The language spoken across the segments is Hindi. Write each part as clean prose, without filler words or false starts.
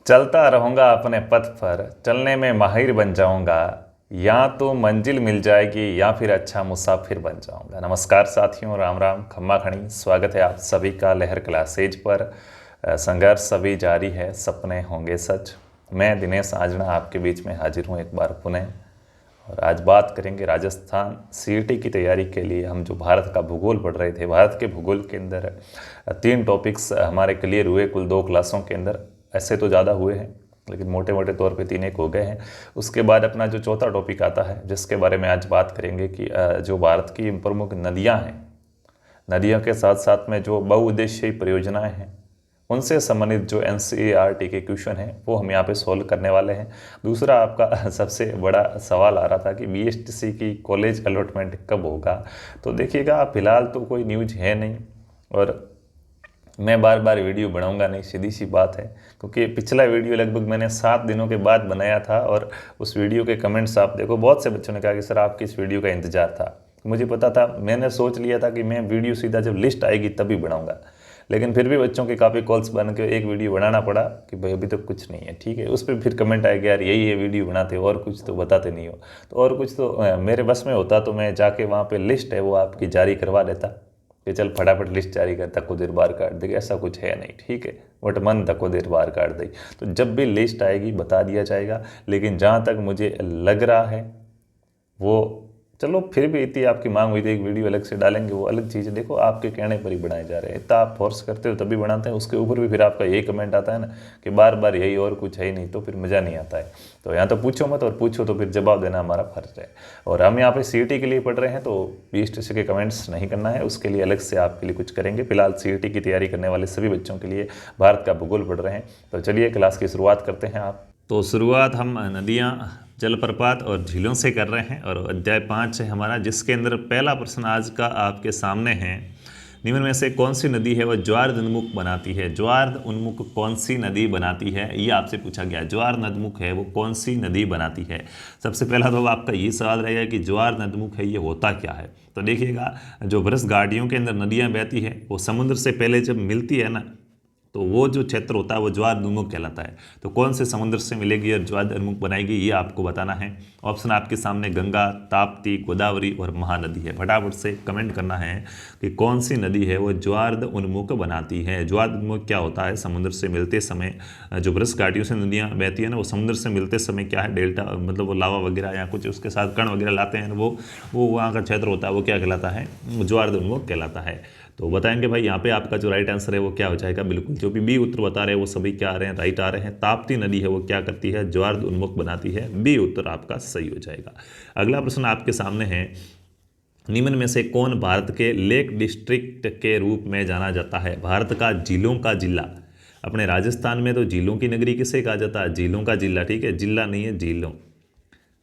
चलता रहूँगा अपने पथ पर, चलने में माहिर बन जाऊँगा। या तो मंजिल मिल जाएगी या फिर अच्छा मुसाफिर बन जाऊँगा। नमस्कार साथियों, राम राम, खम्मा खणी। स्वागत है आप सभी का लहर क्लासेज पर। संघर्ष सभी जारी है, सपने होंगे सच। मैं दिनेश आजना आपके बीच में हाजिर हूँ एक बार पुनः। और आज बात करेंगे राजस्थान सीईटी की तैयारी के लिए। हम जो भारत का भूगोल पढ़ रहे थे, भारत के भूगोल के अंदर 3 टॉपिक्स हमारे क्लियर हुए कुल 2 क्लासों के अंदर। ऐसे तो ज़्यादा हुए हैं लेकिन मोटे मोटे तौर पे 3 एक हो गए हैं। उसके बाद अपना जो चौथा टॉपिक आता है जिसके बारे में आज बात करेंगे कि जो भारत की प्रमुख नदियाँ हैं, नदियों के साथ साथ में जो बहुउद्देशीय परियोजनाएँ हैं, उनसे संबंधित जो एनसीईआरटी के क्वेश्चन हैं वो हम यहाँ पे सॉल्व करने वाले हैं। दूसरा आपका सबसे बड़ा सवाल आ रहा था कि बीएसटीसी की कॉलेज अलॉटमेंट कब होगा। तो देखिएगा, फिलहाल तो कोई न्यूज है नहीं और मैं बार बार वीडियो बनाऊंगा नहीं, सीधी सी बात है। क्योंकि पिछला वीडियो लगभग मैंने 7 दिनों के बाद बनाया था और उस वीडियो के कमेंट्स आप देखो, बहुत से बच्चों ने कहा कि सर आपकी इस वीडियो का इंतजार था। मुझे पता था, मैंने सोच लिया था कि मैं वीडियो सीधा जब लिस्ट आएगी तभी बनाऊंगा। लेकिन फिर भी बच्चों के काफ़ी कॉल्स बन के एक वीडियो बनाना पड़ा कि भाई अभी तक कुछ नहीं है। ठीक है, उस पर फिर कमेंट आएगा यार यही है वीडियो बनाते हो और कुछ तो बताते नहीं हो। तो और कुछ तो मेरे बस में होता तो मैं जाके वहाँ पे लिस्ट है वो आपकी जारी करवा देता कि चल फटाफट लिस्ट जारी कर, तक को देर बार काट देगी। ऐसा कुछ है नहीं, ठीक है। बट मन तक को देर बार काट देगी। तो जब भी लिस्ट आएगी बता दिया जाएगा। लेकिन जहाँ तक मुझे लग रहा है वो, चलो फिर भी इतनी आपकी मांग हुई थी एक वीडियो अलग से डालेंगे, वो अलग चीज़ है। देखो आपके कहने पर ही बनाए जा रहे हैं, इतना आप फोर्स करते हो तभी बनाते हैं। उसके ऊपर भी फिर आपका यही कमेंट आता है ना कि बार बार यही और कुछ है ही नहीं, तो फिर मज़ा नहीं आता है। तो यहाँ तो पूछो मत, और पूछो तो फिर जवाब देना हमारा फर्ज है। और हम यहाँ पे सीईटी के लिए पढ़ रहे हैं तो बीएसटीसी के कमेंट्स नहीं करना है, उसके लिए अलग से आपके लिए कुछ करेंगे। फिलहाल सीईटी की तैयारी करने वाले सभी बच्चों के लिए भारत का भूगोल पढ़ रहे हैं। तो चलिए क्लास की शुरुआत करते हैं। आप तो शुरुआत हम नदियाँ, जलप्रपात और झीलों से कर रहे हैं और अध्याय 5 है हमारा, जिसके अंदर पहला प्रश्न आज का आपके सामने है। निम्न में से कौन सी नदी है वह ज्वार उन्मुख बनाती है? ज्वार उन्मुख कौन सी नदी बनाती है, ये आपसे पूछा गया। ज्वार नदमुख है वो कौन सी नदी बनाती है? सबसे पहला तो आपका ये सवाल रहेगा कि ज्वार नदमुख है ये होता क्या है। तो देखिएगा, जो ब्रश घाटियों के अंदर नदियाँ बहती है वो समुद्र से पहले जब मिलती है ना, तो वो जो क्षेत्र होता है वो ज्वार उन्मुख कहलाता है। तो कौन से समुद्र से मिलेगी और ज्वार उन्मुख बनाएगी, ये आपको बताना है। ऑप्शन आपके सामने गंगा, ताप्ती, गोदावरी और महानदी है। फटाफट से कमेंट करना है कि कौन सी नदी है वो ज्वार उन्मुख बनाती है। ज्वार उन्मुख क्या होता है? समुद्र से मिलते समय जो ब्रश घाटियों से नदियाँ बहती है ना, वो समुद्र से मिलते समय क्या है, डेल्टा, मतलब वो लावा वगैरह या कुछ उसके साथ कण वगैरह लाते हैं, वो वहाँ का क्षेत्र होता है, वो क्या कहलाता है? ज्वार उन्मुख कहलाता है। तो बताएंगे भाई यहाँ पे आपका जो राइट आंसर है वो क्या हो जाएगा। बिल्कुल जो भी बी उत्तर बता रहे हैं वो सभी क्या आ रहे हैं, राइट आ रहे हैं। ताप्ती नदी है वो क्या करती है? ज्वार उन्मुख बनाती है। बी उत्तर आपका सही हो जाएगा। अगला प्रश्न आपके सामने है। निम्न में से कौन भारत के लेक डिस्ट्रिक्ट के रूप में जाना जाता है? भारत का झीलों का जिला। अपने राजस्थान में तो झीलों की नगरी किसे कहा जाता है? झीलों का जिला, ठीक है, जिला नहीं है, झीलों।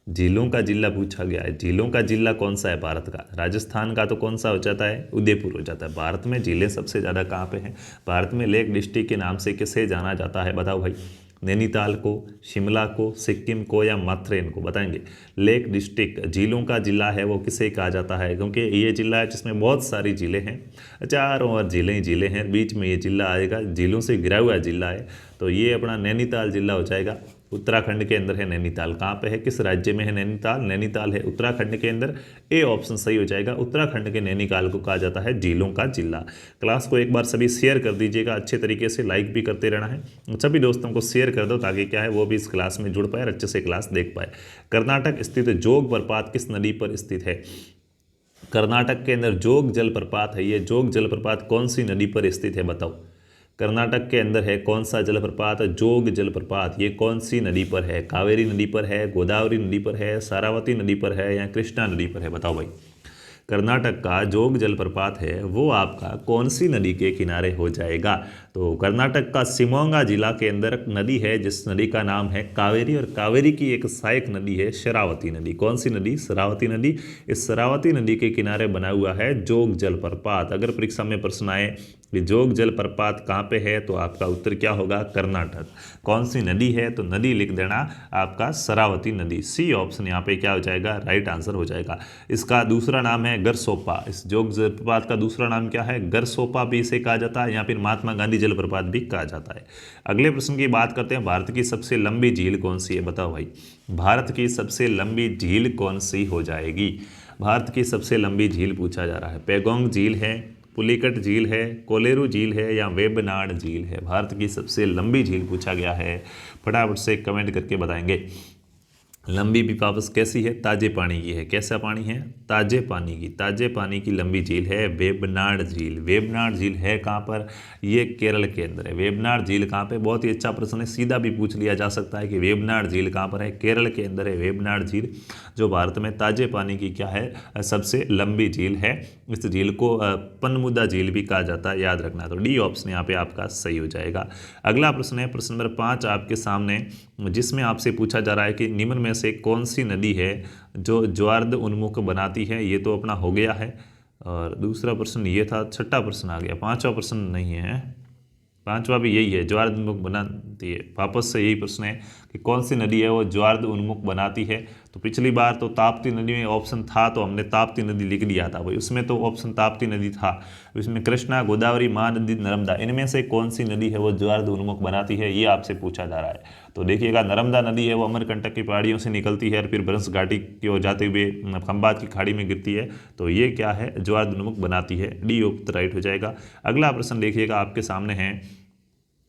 झीलों का जिला पूछा गया है। झीलों का जिला कौन सा है भारत का? राजस्थान का तो कौन सा हो जाता है? उदयपुर हो जाता है। भारत में झीलें सबसे ज़्यादा कहाँ पे हैं? भारत में लेक डिस्ट्रिक्ट के नाम से किसे जाना जाता है? बताओ भाई। नैनीताल को, शिमला को, सिक्किम को या माथेरन को? बताएंगे। लेक डिस्ट्रिक्ट, झीलों का जिला है वो किसे कहा जाता है? क्योंकि ये जिला है जिसमें बहुत सारी झीलें हैं, चारों ओर झीलें ही झीलें हैं, बीच में ये जिला आएगा, झीलों से घिरा हुआ जिला है। तो ये अपना नैनीताल जिला हो जाएगा। उत्तराखंड के अंदर है नैनीताल। कहाँ पे है, किस राज्य में है नैनीताल? नैनीताल है उत्तराखंड के अंदर। ए ऑप्शन सही हो जाएगा। उत्तराखंड के नैनीताल को कहा जाता है झीलों का जिला। क्लास को एक बार सभी शेयर कर दीजिएगा, अच्छे तरीके से लाइक भी करते रहना है। सभी दोस्तों को शेयर कर दो ताकि क्या है वो भी इस क्लास में जुड़ पाए और अच्छे से क्लास देख पाए। कर्नाटक स्थित जोग जलप्रपात किस नदी पर स्थित है? कर्नाटक के अंदर जोग जलप्रपात है। ये जोग जलप्रपात कौन सी नदी पर स्थित है बताओ? कर्नाटक के अंदर है कौन सा जलप्रपात? जोग जलप्रपात। ये कौन सी नदी पर है? कावेरी नदी पर है, गोदावरी नदी पर है, सारावती नदी पर है या कृष्णा नदी पर है? बताओ भाई। कर्नाटक का जोग जलप्रपात है वो आपका कौन सी नदी के किनारे हो जाएगा? तो कर्नाटक का शिमोगा जिला के अंदर नदी है जिस नदी का नाम है कावेरी, और कावेरी की एक सहायक नदी है शरावती नदी। कौन सी नदी? शरावती नदी। इस शरावती नदी के किनारे बना हुआ है जोग जलप्रपात। अगर परीक्षा में प्रश्न आए कि जोग जलप्रपात कहाँ पे है, तो आपका उत्तर क्या होगा, कर्नाटक। कौन सी नदी है, तो नदी लिख देना आपका शरावती नदी। सी ऑप्शन यहाँ पे क्या हो जाएगा, राइट आंसर हो जाएगा। इसका दूसरा नाम है गरसोपा। इस जोग जलप्रपात का दूसरा नाम क्या है, गरसोपा भी इसे कहा जाता है, या फिर महात्मा गांधी जलप्रपात भी कहा जाता है। अगले प्रश्न की बात करते हैं, भारत की सबसे लंबी झील कौन सी है, बताओ भाई। भारत की सबसे लंबी झील कौन सी हो जाएगी। भारत की सबसे लंबी झील पूछा जा रहा है। पेगोंग झील है, पुलिकट झील है, कोलेरू झील है, या वेबनाड झील है। भारत की सबसे लंबी झील पूछा गया है, फटाफट से कमेंट करके बताएंगे। लंबी भी वापस कैसी है, ताजे पानी की है। कैसा पानी है, ताजे पानी की। ताजे पानी की लंबी झील है वेबनाड झील। वेबनाड झील है कहाँ पर, ये केरल के अंदर है। वेबनाड झील कहाँ पे, बहुत ही अच्छा प्रश्न है, सीधा भी पूछ लिया जा सकता है कि वेबनाड झील कहाँ पर है, केरल के अंदर है वेबनाड झील, जो भारत में ताजे पानी की क्या है, सबसे लंबी झील है। इस झील को पनमुदा झील भी कहा जाता है, याद रखना। तो डी ऑप्शन यहाँ पे आपका सही हो जाएगा। अगला प्रश्न है प्रश्न नंबर 5 आपके सामने, जिसमें आपसे पूछा जा रहा है कि निम्न में से कौन सी नदी है जो ज्वार्द उन्मुख बनाती है। ये तो अपना हो गया है, और दूसरा प्रश्न ये था, छठा प्रश्न आ गया, पांचवा प्रश्न नहीं है, पांचवा भी यही है, ज्वार्द उन्मुख बनाती है। वापस से यही प्रश्न है कि कौन सी नदी है वो ज्वार्द उन्मुख बनाती है। तो पिछली बार तो ताप्ती नदी में ऑप्शन था, तो हमने ताप्ती नदी लिख दिया था भाई, उसमें तो ऑप्शन ताप्ती नदी था। इसमें कृष्णा, गोदावरी, महानदी, नर्मदा, इनमें से कौन सी नदी है वो ज्वार्द उन्मुख बनाती है, ये आपसे पूछा जा रहा है। तो देखिएगा, नर्मदा नदी है वो अमरकंटक की पहाड़ियों से निकलती है और फिर भ्रंश घाटी की ओर जाते हुए खंबात की खाड़ी में गिरती है। तो ये क्या है, ज्वार्द उन्मुख बनाती है। डी उत्तर राइट हो जाएगा। अगला प्रश्न देखिएगा आपके सामने है,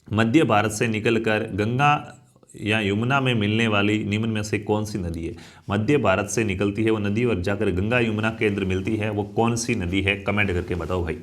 मध्य भारत से निकलकर गंगा या यमुना में मिलने वाली निम्न में से कौन सी नदी है। मध्य भारत से निकलती है वो नदी और जाकर गंगा यमुना के अंदर मिलती है, वो कौन सी नदी है, कमेंट करके बताओ भाई।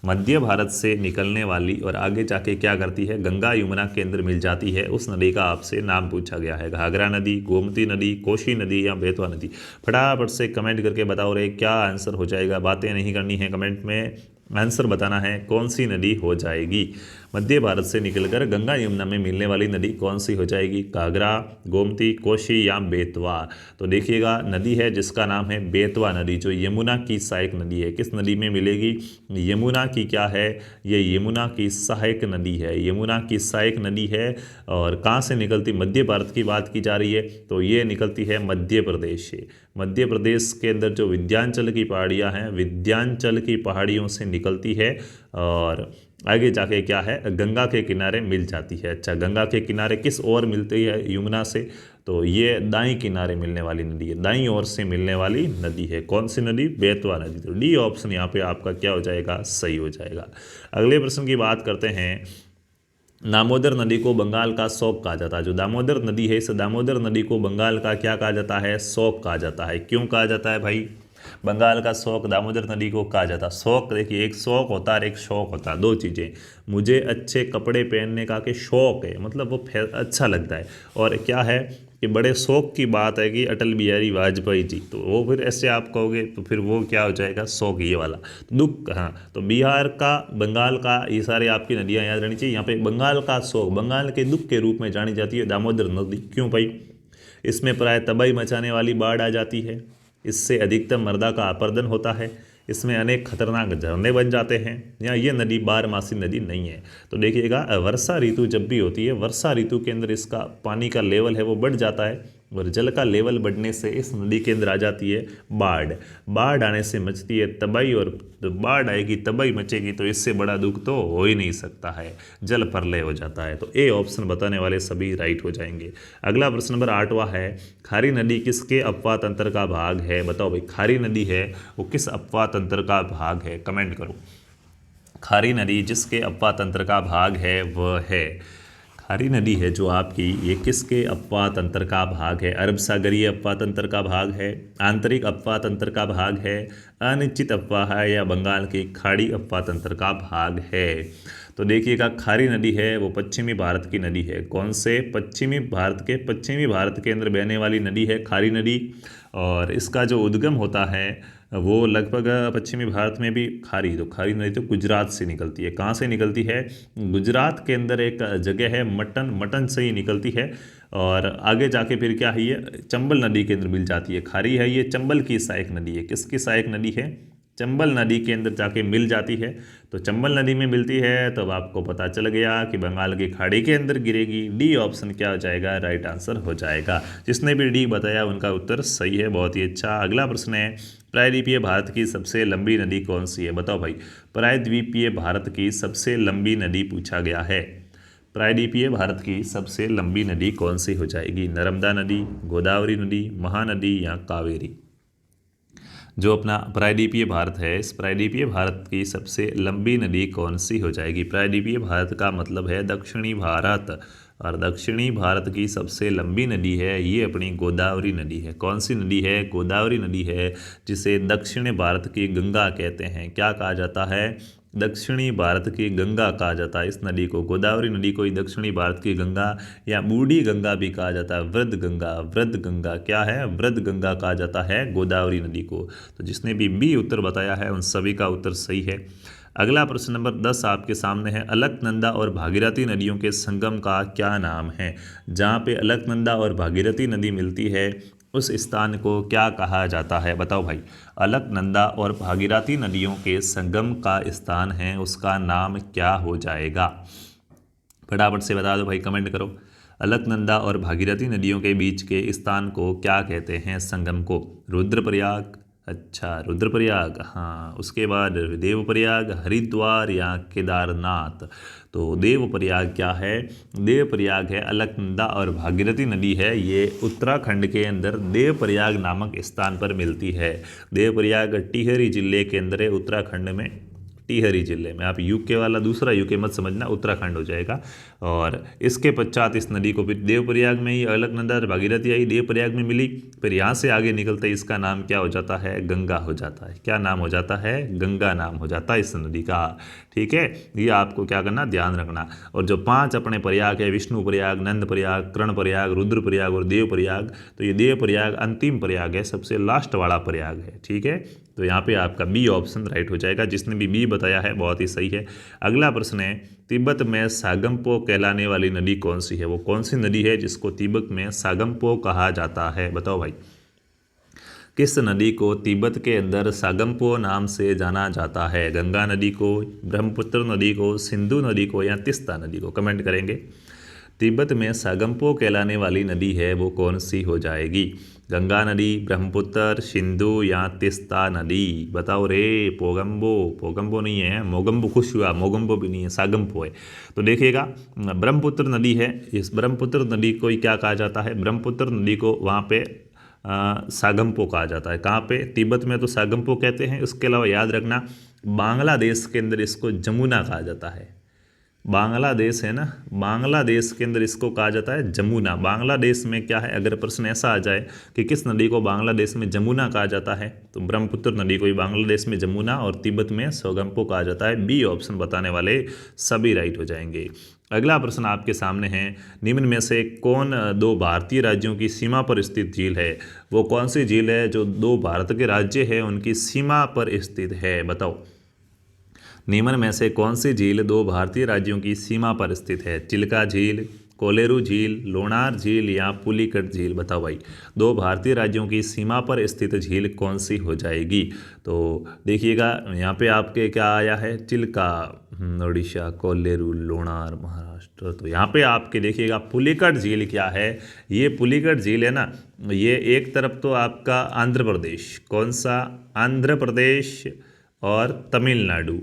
मध्य भारत से निकलने वाली और आगे जाके क्या करती है, गंगा यमुना के अंदर मिल जाती है, उस नदी का आपसे नाम पूछा गया है। घाघरा नदी, गोमती नदी, कोशी नदी, या बेतवा नदी। फटाफट से कमेंट करके बताओ रे क्या आंसर हो जाएगा। बातें नहीं करनी है, कमेंट में आंसर बताना है, कौन सी नदी हो जाएगी। मध्य भारत से निकलकर गंगा यमुना में मिलने वाली नदी कौन सी हो जाएगी, घाघरा, गोमती, कोशी, या बेतवा। तो देखिएगा, नदी है जिसका नाम है बेतवा नदी, जो यमुना की सहायक नदी है। किस नदी में मिलेगी, यमुना की क्या है, ये यमुना की सहायक नदी है, यमुना की सहायक नदी है। और कहाँ से निकलती, मध्य भारत की बात की जा रही है, तो ये निकलती है मध्य प्रदेश से। मध्य प्रदेश के अंदर जो विंध्याचल की पहाड़ियाँ हैं, विंध्याचल की पहाड़ियों से निकलती है और आगे जाके क्या है, गंगा के किनारे मिल जाती है। अच्छा, गंगा के किनारे किस ओर मिलती है यमुना से, तो ये दाईं किनारे मिलने वाली नदी है, दाईं ओर से मिलने वाली नदी है। कौन सी नदी, बेतवा नदी। तो डी ऑप्शन यहाँ पे आपका क्या हो जाएगा, सही हो जाएगा। अगले प्रश्न की बात करते हैं, दामोदर नदी को बंगाल का शोक कहा जाता है। जो दामोदर नदी है, इस दामोदर नदी को बंगाल का क्या कहा जाता है, शोक कहा जाता है। क्यों कहा जाता है भाई, बंगाल का शौक दामोदर नदी को कहा जाता है। शौक देखिए, एक शौक होता है और एक शौक होता है, दो चीज़ें। मुझे अच्छे कपड़े पहनने का के शौक है, मतलब वो अच्छा लगता है। और क्या है कि बड़े शौक की बात है कि अटल बिहारी वाजपेयी जी, तो वो फिर ऐसे आप कहोगे तो फिर वो क्या हो जाएगा, शौक ये वाला। दुख, हाँ, तो बिहार का, बंगाल का, ये सारे आपकी नदियाँ याद रहनी चाहिए। यहाँ पे बंगाल का शौक, बंगाल के दुख के रूप में जानी जाती है दामोदर नदी। क्यों भाई, इसमें प्राय तबाही मचाने वाली बाढ़ आ जाती है, इससे अधिकतम मृदा का अपरदन होता है, इसमें अनेक खतरनाक झरने बन जाते हैं, या ये नदी बारमासी नदी नहीं है। तो देखिएगा, वर्षा ऋतु जब भी होती है, वर्षा ऋतु के अंदर इसका पानी का लेवल है वो बढ़ जाता है, और जल का लेवल बढ़ने से इस नदी के अंदर आ जाती है बाढ़। बाढ़ आने से मचती है तबाही, और बाढ़ आएगी, तबाही मचेगी, तो इससे बड़ा दुख तो हो ही नहीं सकता है, जल प्रलय हो जाता है। तो ए ऑप्शन बताने वाले सभी राइट हो जाएंगे। अगला प्रश्न नंबर 8वां है, खारी नदी किसके अपवाह तंत्र का भाग है। बताओ भाई, खारी नदी है वो किस अपवाह तंत्र का भाग है, कमेंट करो। खारी नदी जिसके अपवाह तंत्र का भाग है वह है, खारी नदी है जो आपकी, ये किसके अपवाह तंत्र का भाग है। अरब सागरीय अपवाह तंत्र का भाग है, आंतरिक अपवाह तंत्र का भाग है, अनिश्चित अपवाह है, या बंगाल की खाड़ी अपवाह तंत्र का भाग है। तो देखिएगा, खारी नदी है वो पश्चिमी भारत की नदी है। कौन से, पश्चिमी भारत के अंदर बहने वाली नदी है खारी नदी। और इसका जो उद्गम होता है वो लगभग पश्चिमी भारत में भी खारी, तो खारी नदी तो गुजरात से निकलती है। कहाँ से निकलती है, गुजरात के अंदर एक जगह है मटन से ही निकलती है, और आगे जाके फिर क्या है, ये चंबल नदी के अंदर मिल जाती है। खारी है ये चंबल की सहायक नदी है। किसकी सहायक नदी है, चंबल नदी के अंदर जाके मिल जाती है। तो चंबल नदी में मिलती है, तो अब आपको पता चल गया कि बंगाल की खाड़ी के अंदर गिरेगी। डी ऑप्शन क्या हो जाएगा, राइट आंसर हो जाएगा। जिसने भी डी बताया उनका उत्तर सही है, बहुत ही अच्छा। अगला प्रश्न है, प्रायद्वीपीय भारत की सबसे लंबी नदी कौन सी है, बताओ भाई। प्रायद्वीपीय भारत की सबसे लंबी नदी पूछा गया है। प्रायद्वीपीय भारत की सबसे लंबी नदी कौन सी हो जाएगी, नर्मदा नदी, गोदावरी नदी, महानदी या कावेरी। जो अपना प्रायद्वीपीय भारत है, इस प्रायद्वीपीय भारत की सबसे लंबी नदी कौन सी हो जाएगी। प्रायद्वीपीय भारत का मतलब है दक्षिणी भारत, और दक्षिणी भारत की सबसे लंबी नदी है ये अपनी गोदावरी नदी है। कौन सी नदी है, गोदावरी नदी है, जिसे दक्षिण भारत की गंगा कहते हैं। क्या कहा जाता है, दक्षिणी भारत की गंगा कहा जाता है इस नदी को। गोदावरी नदी को ही दक्षिणी भारत की गंगा या बूढ़ी गंगा भी कहा जाता है। वृद्ध गंगा, वृद्ध गंगा क्या है, वृद्ध गंगा कहा जाता है गोदावरी नदी को। तो जिसने भी बी उत्तर बताया है उन सभी का उत्तर सही है। अगला प्रश्न नंबर 10 आपके सामने है, अलकनंदा और भागीरथी नदियों के संगम का क्या नाम है। जहाँ पे अलकनंदा और भागीरथी नदी मिलती है उस स्थान को क्या कहा जाता है, बताओ भाई। अलकनंदा और भागीरथी नदियों के संगम का स्थान है, उसका नाम क्या हो जाएगा, फटाफट से बता दो भाई, कमेंट करो। अलकनंदा और भागीरथी नदियों के बीच के स्थान को क्या कहते हैं, संगम को। रुद्रप्रयाग, अच्छा रुद्रप्रयाग, हाँ। उसके बाद देवप्रयाग, हरिद्वार या केदारनाथ। तो देवप्रयाग क्या है, देवप्रयाग है अलकनंदा और भागीरथी नदी है, ये उत्तराखंड के अंदर देवप्रयाग नामक स्थान पर मिलती है। देवप्रयाग टिहरी जिले के अंदर है, उत्तराखंड में, टिहरी जिले में। आप यूके वाला दूसरा यूके मत समझना, उत्तराखंड हो जाएगा। और इसके पश्चात इस नदी को फिर देवप्रयाग में ही अलकनंदा और भागीरथी आई, देवप्रयाग में मिली, फिर यहाँ से आगे निकलते इसका नाम क्या हो जाता है, गंगा हो जाता है। क्या नाम हो जाता है, गंगा नाम हो जाता है इस नदी का। ठीक है, ये आपको क्या करना, ध्यान रखना। और जो 5 अपने प्रयाग है, विष्णु प्रयाग, नंद प्रयाग, कर्ण प्रयाग, रुद्र प्रयाग और देव प्रयाग, तो ये देव प्रयाग अंतिम प्रयाग है, सबसे लास्ट वाला प्रयाग है। ठीक है, तो यहाँ पे आपका बी ऑप्शन राइट हो जाएगा। जिसने भी बी बताया है बहुत ही सही है। अगला प्रश्न है, तिब्बत में सागमपो कहलाने वाली नदी कौन सी है। वो कौन सी नदी है जिसको तिब्बत में सागमपो कहा जाता है, बताओ भाई। किस नदी को तिब्बत के अंदर सागमपो नाम से जाना जाता है, गंगा नदी को, ब्रह्मपुत्र नदी को, सिंधु नदी को या तीस्ता नदी को, कमेंट करेंगे। तिब्बत में सागमपो कहलाने वाली नदी है वो कौन सी हो जाएगी, गंगा नदी, ब्रह्मपुत्र, सिंधु या तीस्ता नदी, बताओ रे। पोगम्बो, पोगम्बो नहीं है, मोगम्बो, खुश हुआ, मोगम्बो भी नहीं है, सागमपो है। तो देखिएगा ब्रह्मपुत्र नदी है, इस ब्रह्मपुत्र नदी को ही क्या कहा जाता है, ब्रह्मपुत्र नदी को वहाँ पे सागमपो कहा जाता है। कहाँ पे, तिब्बत में तो सागमपो कहते हैं। उसके अलावा याद रखना बांग्लादेश के अंदर इसको जमुना कहा जाता है। बांग्लादेश है ना, बांग्लादेश के अंदर इसको कहा जाता है जमुना। बांग्लादेश में क्या है, अगर प्रश्न ऐसा आ जाए कि किस नदी को बांग्लादेश में जमुना कहा जाता है, तो ब्रह्मपुत्र नदी को ही बांग्लादेश में जमुना और तिब्बत में सागमपो कहा जाता है। बी ऑप्शन बताने वाले सभी राइट हो जाएंगे। अगला प्रश्न आपके सामने है, निम्न में से कौन 2 भारतीय राज्यों की सीमा पर स्थित झील है। वो कौन सी झील है जो 2 भारत के राज्य है उनकी सीमा पर स्थित है, बताओ। निम्न में से कौन सी झील 2 भारतीय राज्यों की सीमा पर स्थित है, चिल्का झील, कोलेरू झील, लोनार झील या पुलिकट झील, बताओ भाई। 2 भारतीय राज्यों की सीमा पर स्थित झील कौन सी हो जाएगी। तो देखिएगा यहाँ पे आपके क्या आया है, चिल्का उड़ीसा, कोलेरू लोनार महाराष्ट्र। तो यहाँ पे आपके देखिएगा पुलिकट झील क्या है, ये पुलिकट झील है ना, ये एक तरफ तो आपका आंध्र प्रदेश, कौन सा, आंध्र प्रदेश और तमिलनाडु।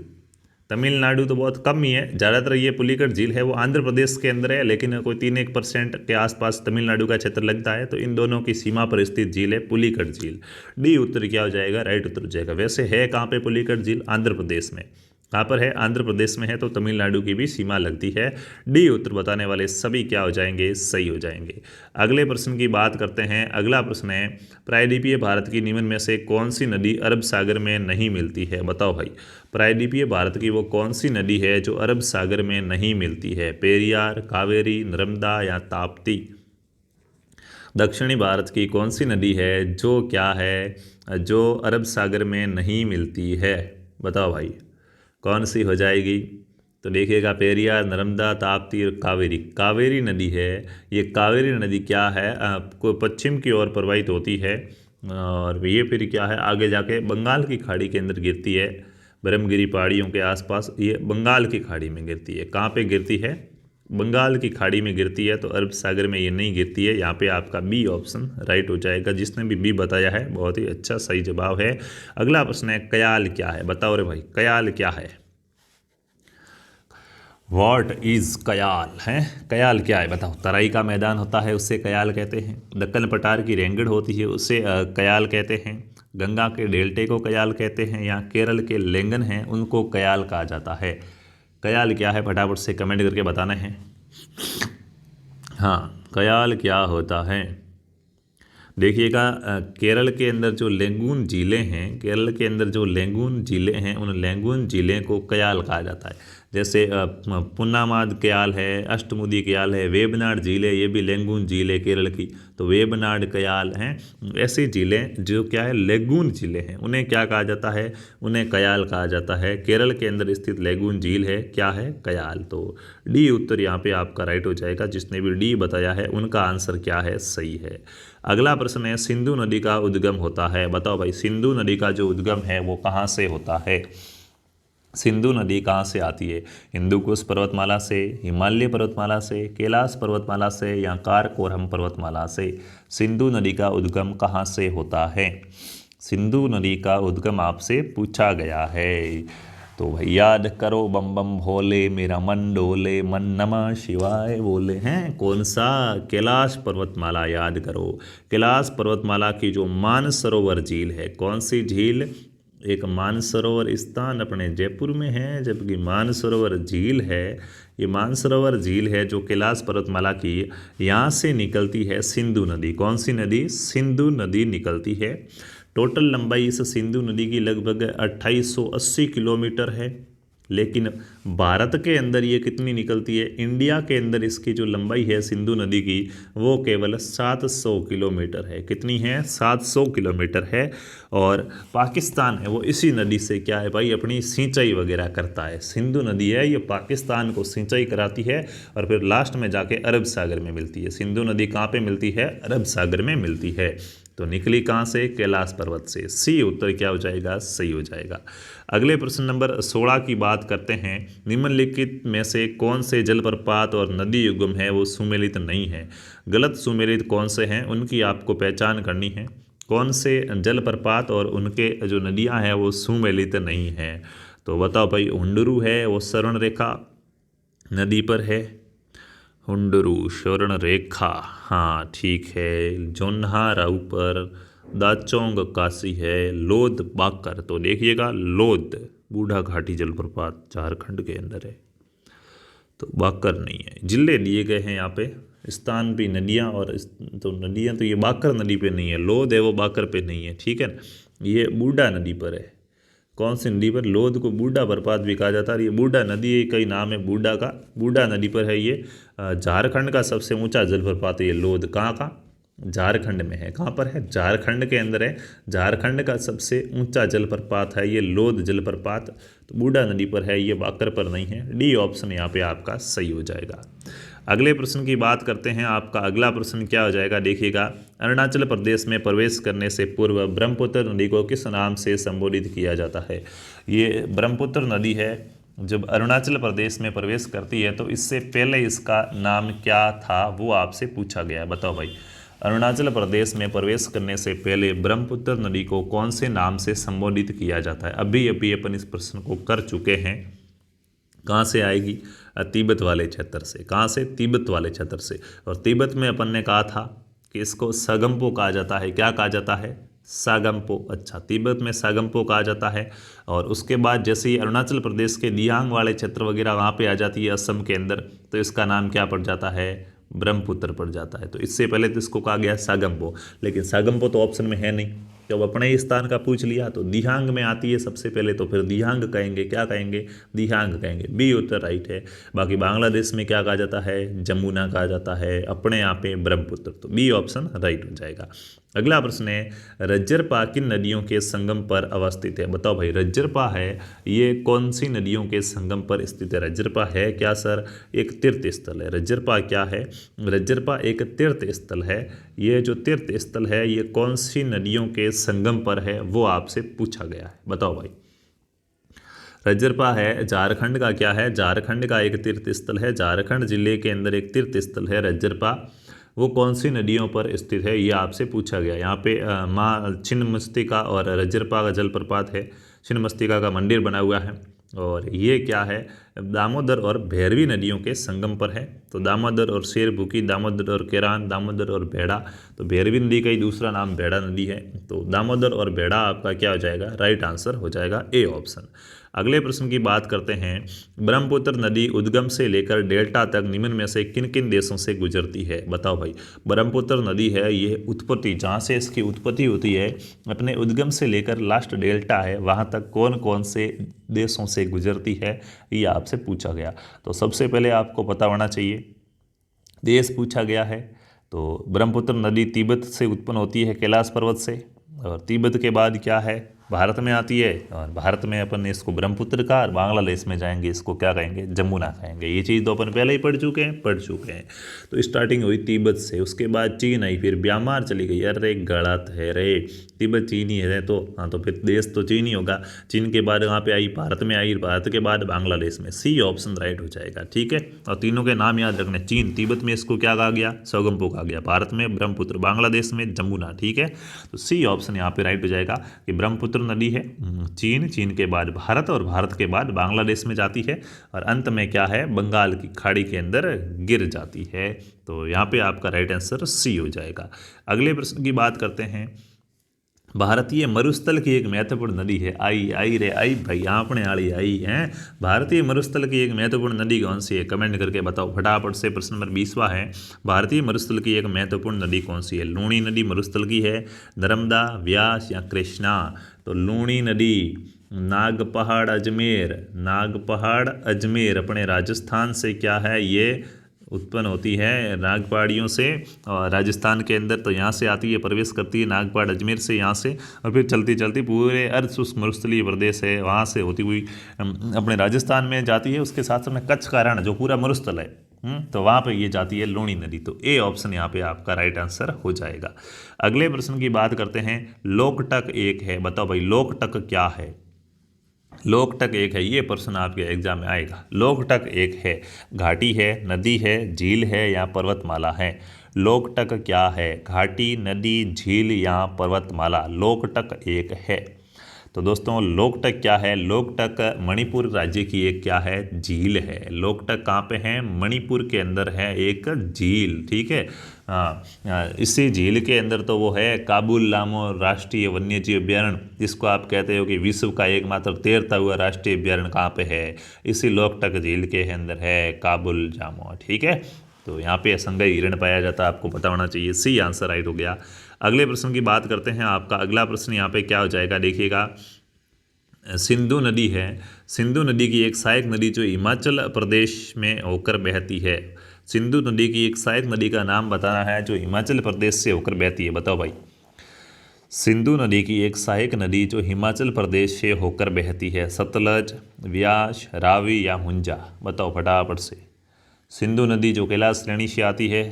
तमिलनाडु तो बहुत कम ही है, ज़्यादातर ये पुलिकट झील है वो आंध्र प्रदेश के अंदर है, लेकिन कोई 3-1% के आसपास तमिलनाडु का क्षेत्र लगता है। तो इन दोनों की सीमा पर स्थित झील है पुलिकट झील। डी उत्तर क्या हो जाएगा, राइट उत्तर हो जाएगा। वैसे है कहाँ पे पुलिकट झील, आंध्र प्रदेश में। कहाँ पर है, आंध्र प्रदेश में है, तो तमिलनाडु की भी सीमा लगती है। डी उत्तर बताने वाले सभी क्या हो जाएंगे, सही हो जाएंगे। अगले प्रश्न की बात करते हैं। अगला प्रश्न है, प्रायद्वीपीय भारत की निम्न में से कौन सी नदी अरब सागर में नहीं मिलती है, बताओ भाई। प्रायद्वीपीय भारत की वो कौन सी नदी है जो अरब सागर में नहीं मिलती है, पेरियार, कावेरी, नर्मदा या ताप्ती। दक्षिणी भारत की कौन सी नदी है जो क्या है, जो अरब सागर में नहीं मिलती है, बताओ भाई, कौन सी हो जाएगी। तो देखिएगा पेरियार, नर्मदा, ताप्ती और कावेरी। कावेरी नदी है, ये कावेरी नदी क्या है, आपको पश्चिम की ओर प्रवाहित होती है और ये फिर क्या है, आगे जाके बंगाल की खाड़ी के अंदर गिरती है, ब्रह्मगिरी पहाड़ियों के आसपास, ये बंगाल की खाड़ी में गिरती है। कहाँ पे गिरती है? बंगाल की खाड़ी में गिरती है। तो अरब सागर में ये नहीं गिरती है। यहाँ पे आपका बी ऑप्शन राइट हो जाएगा। जिसने भी बी बताया है बहुत ही अच्छा सही जवाब है। अगला प्रश्न है, कयाल क्या है? बताओ रे भाई, कयाल क्या है? वॉट इज कयाल है? कयाल क्या है बताओ? तराई का मैदान होता है उससे कयाल कहते हैं। दक्कन पठार की रेंगड़ होती है उससे कयाल कहते हैं। गंगा के डेल्टे को कयाल कहते हैं, या केरल के लेंगन हैं उनको कयाल कहा जाता है। कयाल क्या है फटाफट से कमेंट करके बताना है। हाँ, कयाल क्या होता है? देखिएगा, केरल के अंदर जो लेंगून झीलें हैं, केरल के अंदर जो लेंगून झीलें हैं, उन लेंगून झीलें को कयाल कहा जाता है। जैसे पुन्नामाद कयाल है, अष्टमुदी कयाल है, वेबनाड झील है, ये भी लेंगून झील है केरल की, तो वेबनाड कयाल हैं। ऐसी झीलें जो क्या है, लेगून झीलें हैं, उन्हें क्या कहा जाता है? उन्हें कयाल कहा जाता है। केरल के अंदर स्थित लेगून झील है, क्या है? कयाल। तो डी उत्तर यहाँ पे आपका राइट हो जाएगा। जिसने भी डी बताया है उनका आंसर क्या है? सही है। अगला प्रश्न है, सिंधु नदी का उद्गम होता है। बताओ भाई, सिंधु नदी का जो उद्गम है वो कहाँ से होता है? सिंधु नदी कहाँ से आती है? हिंदू कुश पर्वतमाला से, हिमालय पर्वतमाला से, कैलाश पर्वतमाला से, या काराकोरम पर्वतमाला से? सिंधु नदी का उद्गम कहाँ से होता है? सिंधु नदी का उद्गम आपसे पूछा गया है। तो भाई याद करो, बम बम भोले मेरा मन डोले, मन नमः शिवाय बोले हैं। कौन सा? कैलाश पर्वतमाला याद करो। कैलाश पर्वतमाला की जो मानसरोवर झील है, कौन सी झील? एक मानसरोवर स्थान अपने जयपुर में है, जबकि मानसरोवर झील है, ये मानसरोवर झील है जो कैलाश पर्वतमाला की, यहाँ से निकलती है सिंधु नदी। कौन सी नदी? सिंधु नदी निकलती है। टोटल लंबाई इस सिंधु नदी की लगभग 2880 किलोमीटर है, लेकिन भारत के अंदर ये कितनी निकलती है? इंडिया के अंदर इसकी जो लंबाई है सिंधु नदी की, वो केवल 700 किलोमीटर है। कितनी है? 700 किलोमीटर है। और पाकिस्तान है वो इसी नदी से क्या है भाई, अपनी सिंचाई वगैरह करता है। सिंधु नदी है ये पाकिस्तान को सिंचाई कराती है, और फिर लास्ट में जाके अरब सागर में मिलती है। सिंधु नदी कहाँ पे मिलती है? अरब सागर में मिलती है। तो निकली कहाँ से? कैलाश पर्वत से। सी उत्तर क्या हो जाएगा? सही हो जाएगा। अगले प्रश्न नंबर 16 की बात करते हैं। निम्नलिखित में से कौन से जलप्रपात और नदी युग्म है वो सुमेलित नहीं है? गलत सुमेलित कौन से हैं उनकी आपको पहचान करनी है। कौन से जलप्रपात और उनके जो नदियाँ हैं वो सुमेलित नहीं हैं? तो बताओ भाई, हुंडरू है वो स्वर्ण रेखा नदी पर है। हुंडरू स्वर्ण रेखा, हाँ ठीक है। जोन्हा राउ पर, दाचोंग काशी है, लोध बाकर। तो देखिएगा, लोध बूढ़ा घाटी जलप्रपात झारखंड के अंदर है, तो बाकर नहीं है। जिले दिए गए हैं यहाँ पे, स्थान भी नदियाँ, और तो नदियाँ तो ये बाकर नदी पे नहीं है, लोध है वो बाकर पे नहीं है, ठीक है ना। ये बूढ़ा नदी पर है। कौन सी नदी पर? लोध को बूढ़ा प्रपात भी कहा जाता है। ये बूढ़ा नदी का ही नाम है, बूढ़ा का, बूढ़ा नदी पर है ये। झारखंड का सबसे ऊंचा जलप्रपात है ये लोध। कहाँ का? झारखंड में है। कहाँ पर है? झारखंड के अंदर है। झारखंड का सबसे ऊंचा जलप्रपात है ये लोध जलप्रपात। तो बूढ़ा नदी पर है ये, बाकर पर नहीं है। डी ऑप्शन यहाँ पे आपका सही हो जाएगा। अगले प्रश्न की बात करते हैं। आपका अगला प्रश्न क्या हो जाएगा? देखिएगा, अरुणाचल प्रदेश में प्रवेश करने से पूर्व ब्रह्मपुत्र नदी को किस नाम से संबोधित किया जाता है? ये ब्रह्मपुत्र नदी है, जब अरुणाचल प्रदेश में प्रवेश करती है तो इससे पहले इसका नाम क्या था वो आपसे पूछा गया है। बताओ भाई, अरुणाचल प्रदेश में प्रवेश करने से पहले ब्रह्मपुत्र नदी को कौन से नाम से संबोधित किया जाता है? अभी अभी अपन इस प्रश्न को कर चुके हैं। कहाँ से आएगी? तिब्बत वाले क्षेत्र से। कहाँ से? तिब्बत वाले क्षेत्र से। और तिब्बत में अपन ने कहा था कि इसको सागम्पो कहा जाता है। क्या कहा जाता है? सागम्पो। अच्छा, तिब्बत में सागम्पो कहा जाता है। और उसके बाद जैसे ही अरुणाचल प्रदेश के दियांग वाले क्षेत्र वगैरह वहाँ पे आ जाती है असम के अंदर, तो इसका नाम क्या पड़ जाता है? ब्रह्मपुत्र पड़ जाता है। तो इससे पहले तो इसको कहा गया सागम्पो, लेकिन सागम्पो तो ऑप्शन में है नहीं। जब अपने ही स्थान का पूछ लिया तो दिहांग में आती है सबसे पहले, तो फिर दिहांग कहेंगे। क्या कहेंगे? दिहांग कहेंगे। बी उत्तर राइट है। बाकी बांग्लादेश में क्या कहा जाता है? जमुना कहा जाता है। अपने यहाँ पे ब्रह्मपुत्र। तो बी ऑप्शन राइट हो जाएगा। अगला प्रश्न है, रज्जरपा किन नदियों के संगम पर अवस्थित है? बताओ भाई, रज्जरपा है ये कौन सी नदियों के संगम पर स्थित है? रज्जरपा है क्या सर? एक तीर्थ स्थल है। रज्जरपा क्या है? रज्जरपा एक तीर्थ स्थल है। ये जो तीर्थ स्थल है ये कौन सी नदियों के संगम पर है, वो आपसे पूछा गया है। बताओ भाई। रजरपा है झारखंड का, क्या है, झारखंड का एक तीर्थ स्थल है। झारखंड जिले के अंदर एक तीर्थ स्थल है रजरपा। वो कौन सी नदियों पर स्थित है, ये आपसे पूछा गया। यहाँ पे माँ छिन्नमस्तिका और रजरपा का जलप्रपात है। छिन्नमस्तिका का मंदिर बना हुआ है। और ये क्या है, दामोदर और भैरवी नदियों के संगम पर है। तो दामोदर और शेरबुकी, दामोदर और केरान, दामोदर और बेड़ा। तो भैरवी नदी का ही दूसरा नाम बेड़ा नदी है। तो दामोदर और बेड़ा आपका क्या हो जाएगा, राइट आंसर हो जाएगा ए ऑप्शन। अगले प्रश्न की बात करते हैं। ब्रह्मपुत्र नदी उद्गम से लेकर डेल्टा तक निम्न में से किन किन देशों से गुजरती है। बताओ भाई। ब्रह्मपुत्र नदी है ये उत्पत्ति, जहाँ से इसकी उत्पत्ति होती है, अपने उद्गम से लेकर लास्ट डेल्टा है वहाँ तक कौन कौन से देशों से गुजरती है, ये आपसे पूछा गया। तो सबसे पहले आपको पता होना चाहिए देश पूछा गया है। तो ब्रह्मपुत्र नदी तिब्बत से उत्पन्न होती है, कैलाश पर्वत से। और तिब्बत के बाद क्या है, भारत में आती है। और भारत में अपन ने इसको ब्रह्मपुत्र का, और बांग्लादेश में जाएंगे इसको क्या कहेंगे, जमुना कहेंगे। ये चीज़ तो अपन पहले ही पढ़ चुके हैं। तो स्टार्टिंग हुई तिब्बत से, उसके बाद चीन आई, फिर म्यांमार चली गई। अरे गलत है रे, तिब्बत चीन ही है तो, हाँ तो फिर देश तो चीन ही होगा। चीन के बाद वहाँ पे आई, भारत में आई, भारत के बाद बांग्लादेश में। सी ऑप्शन राइट हो जाएगा, ठीक है। और तीनों के नाम याद रखने, चीन, तिब्बत में इसको क्या कहा गया, सौगम्पो कहा गया, भारत में ब्रह्मपुत्र, बांग्लादेश में जमुना, ठीक है। तो सी ऑप्शन यहाँ पे राइट हो जाएगा कि ब्रह्मपुत्र नदी है चीन, चीन के बाद भारत, और भारत के बाद बांग्लादेश में जाती है, और अंत में क्या है, बंगाल की खाड़ी के अंदर गिर जाती है। तो यहाँ पे आपका राइट आंसर सी हो जाएगा। अगले प्रश्न की बात करते हैं। भारतीय मरुस्थल की एक महत्वपूर्ण नदी है, आई आई रे आई भाई, आपने आड़ी आई है। भारतीय मरुस्थल की एक महत्वपूर्ण नदी कौन सी है, कमेंट करके बताओ फटाफट से। प्रश्न नंबर 20वां है, भारतीय मरुस्थल की एक महत्वपूर्ण नदी कौन सी है। लूणी नदी मरुस्थल की है, नर्मदा, व्यास या कृष्णा। तो लूणी नदी, नागपहाड़ अजमेर, नागपहाड़ अजमेर अपने राजस्थान से क्या है, ये उत्पन्न होती है नागपहाड़ियों से, और राजस्थान के अंदर तो यहाँ से आती है, प्रवेश करती है नागपहाड़ अजमेर से यहाँ से, और फिर चलती चलती पूरे अर्ध शुष्क मरुस्थलीय प्रदेश है वहाँ से होती हुई अपने राजस्थान में जाती है। उसके साथ में कच्छ का रण जो पूरा मरुस्थल है, तो वहाँ पे ये जाती है लूणी नदी। तो ए ऑप्शन यहाँ पे आपका राइट आंसर हो जाएगा। अगले प्रश्न की बात करते हैं। लोकटक एक है, बताओ भाई लोकटक क्या है। लोकटक एक है, ये प्रश्न आपके एग्जाम में आएगा। लोकटक एक है, घाटी है, नदी है, झील है या पर्वतमाला है। लोकटक क्या है, घाटी, नदी, झील या पर्वतमाला। लोकटक एक है। तो दोस्तों लोकटक क्या है, लोकटक मणिपुर राज्य की एक क्या है, झील है। लोकटक कहाँ पे है, मणिपुर के अंदर है एक झील, ठीक है। इसी झील के अंदर तो वो है काबुल लामो राष्ट्रीय वन्यजीव अभ्यारण्य, जिसको आप कहते हो कि विश्व का एकमात्र तैरता हुआ राष्ट्रीय अभ्यारण्य कहाँ पे है, इसी लोकटक झील के अंदर है, काबुल जामो, ठीक है। तो यहाँ पे असंख्य हिरण पाया जाता है, आपको पता होना चाहिए। सी आंसर राइट हो गया। अगले प्रश्न की बात करते हैं। आपका अगला प्रश्न यहाँ पे क्या हो जाएगा, देखिएगा। सिंधु नदी है, सिंधु नदी की एक सहायक नदी जो हिमाचल प्रदेश में होकर बहती है। सिंधु नदी की एक सहायक नदी का नाम बताना है जो हिमाचल प्रदेश से होकर बहती है। बताओ भाई। सिंधु नदी की एक सहायक नदी जो हिमाचल प्रदेश से होकर बहती है। सतलज, व्यास, रावी या हुंजा। बताओ फटाफट से। सिंधु नदी जो कैलाश श्रेणी से आती है,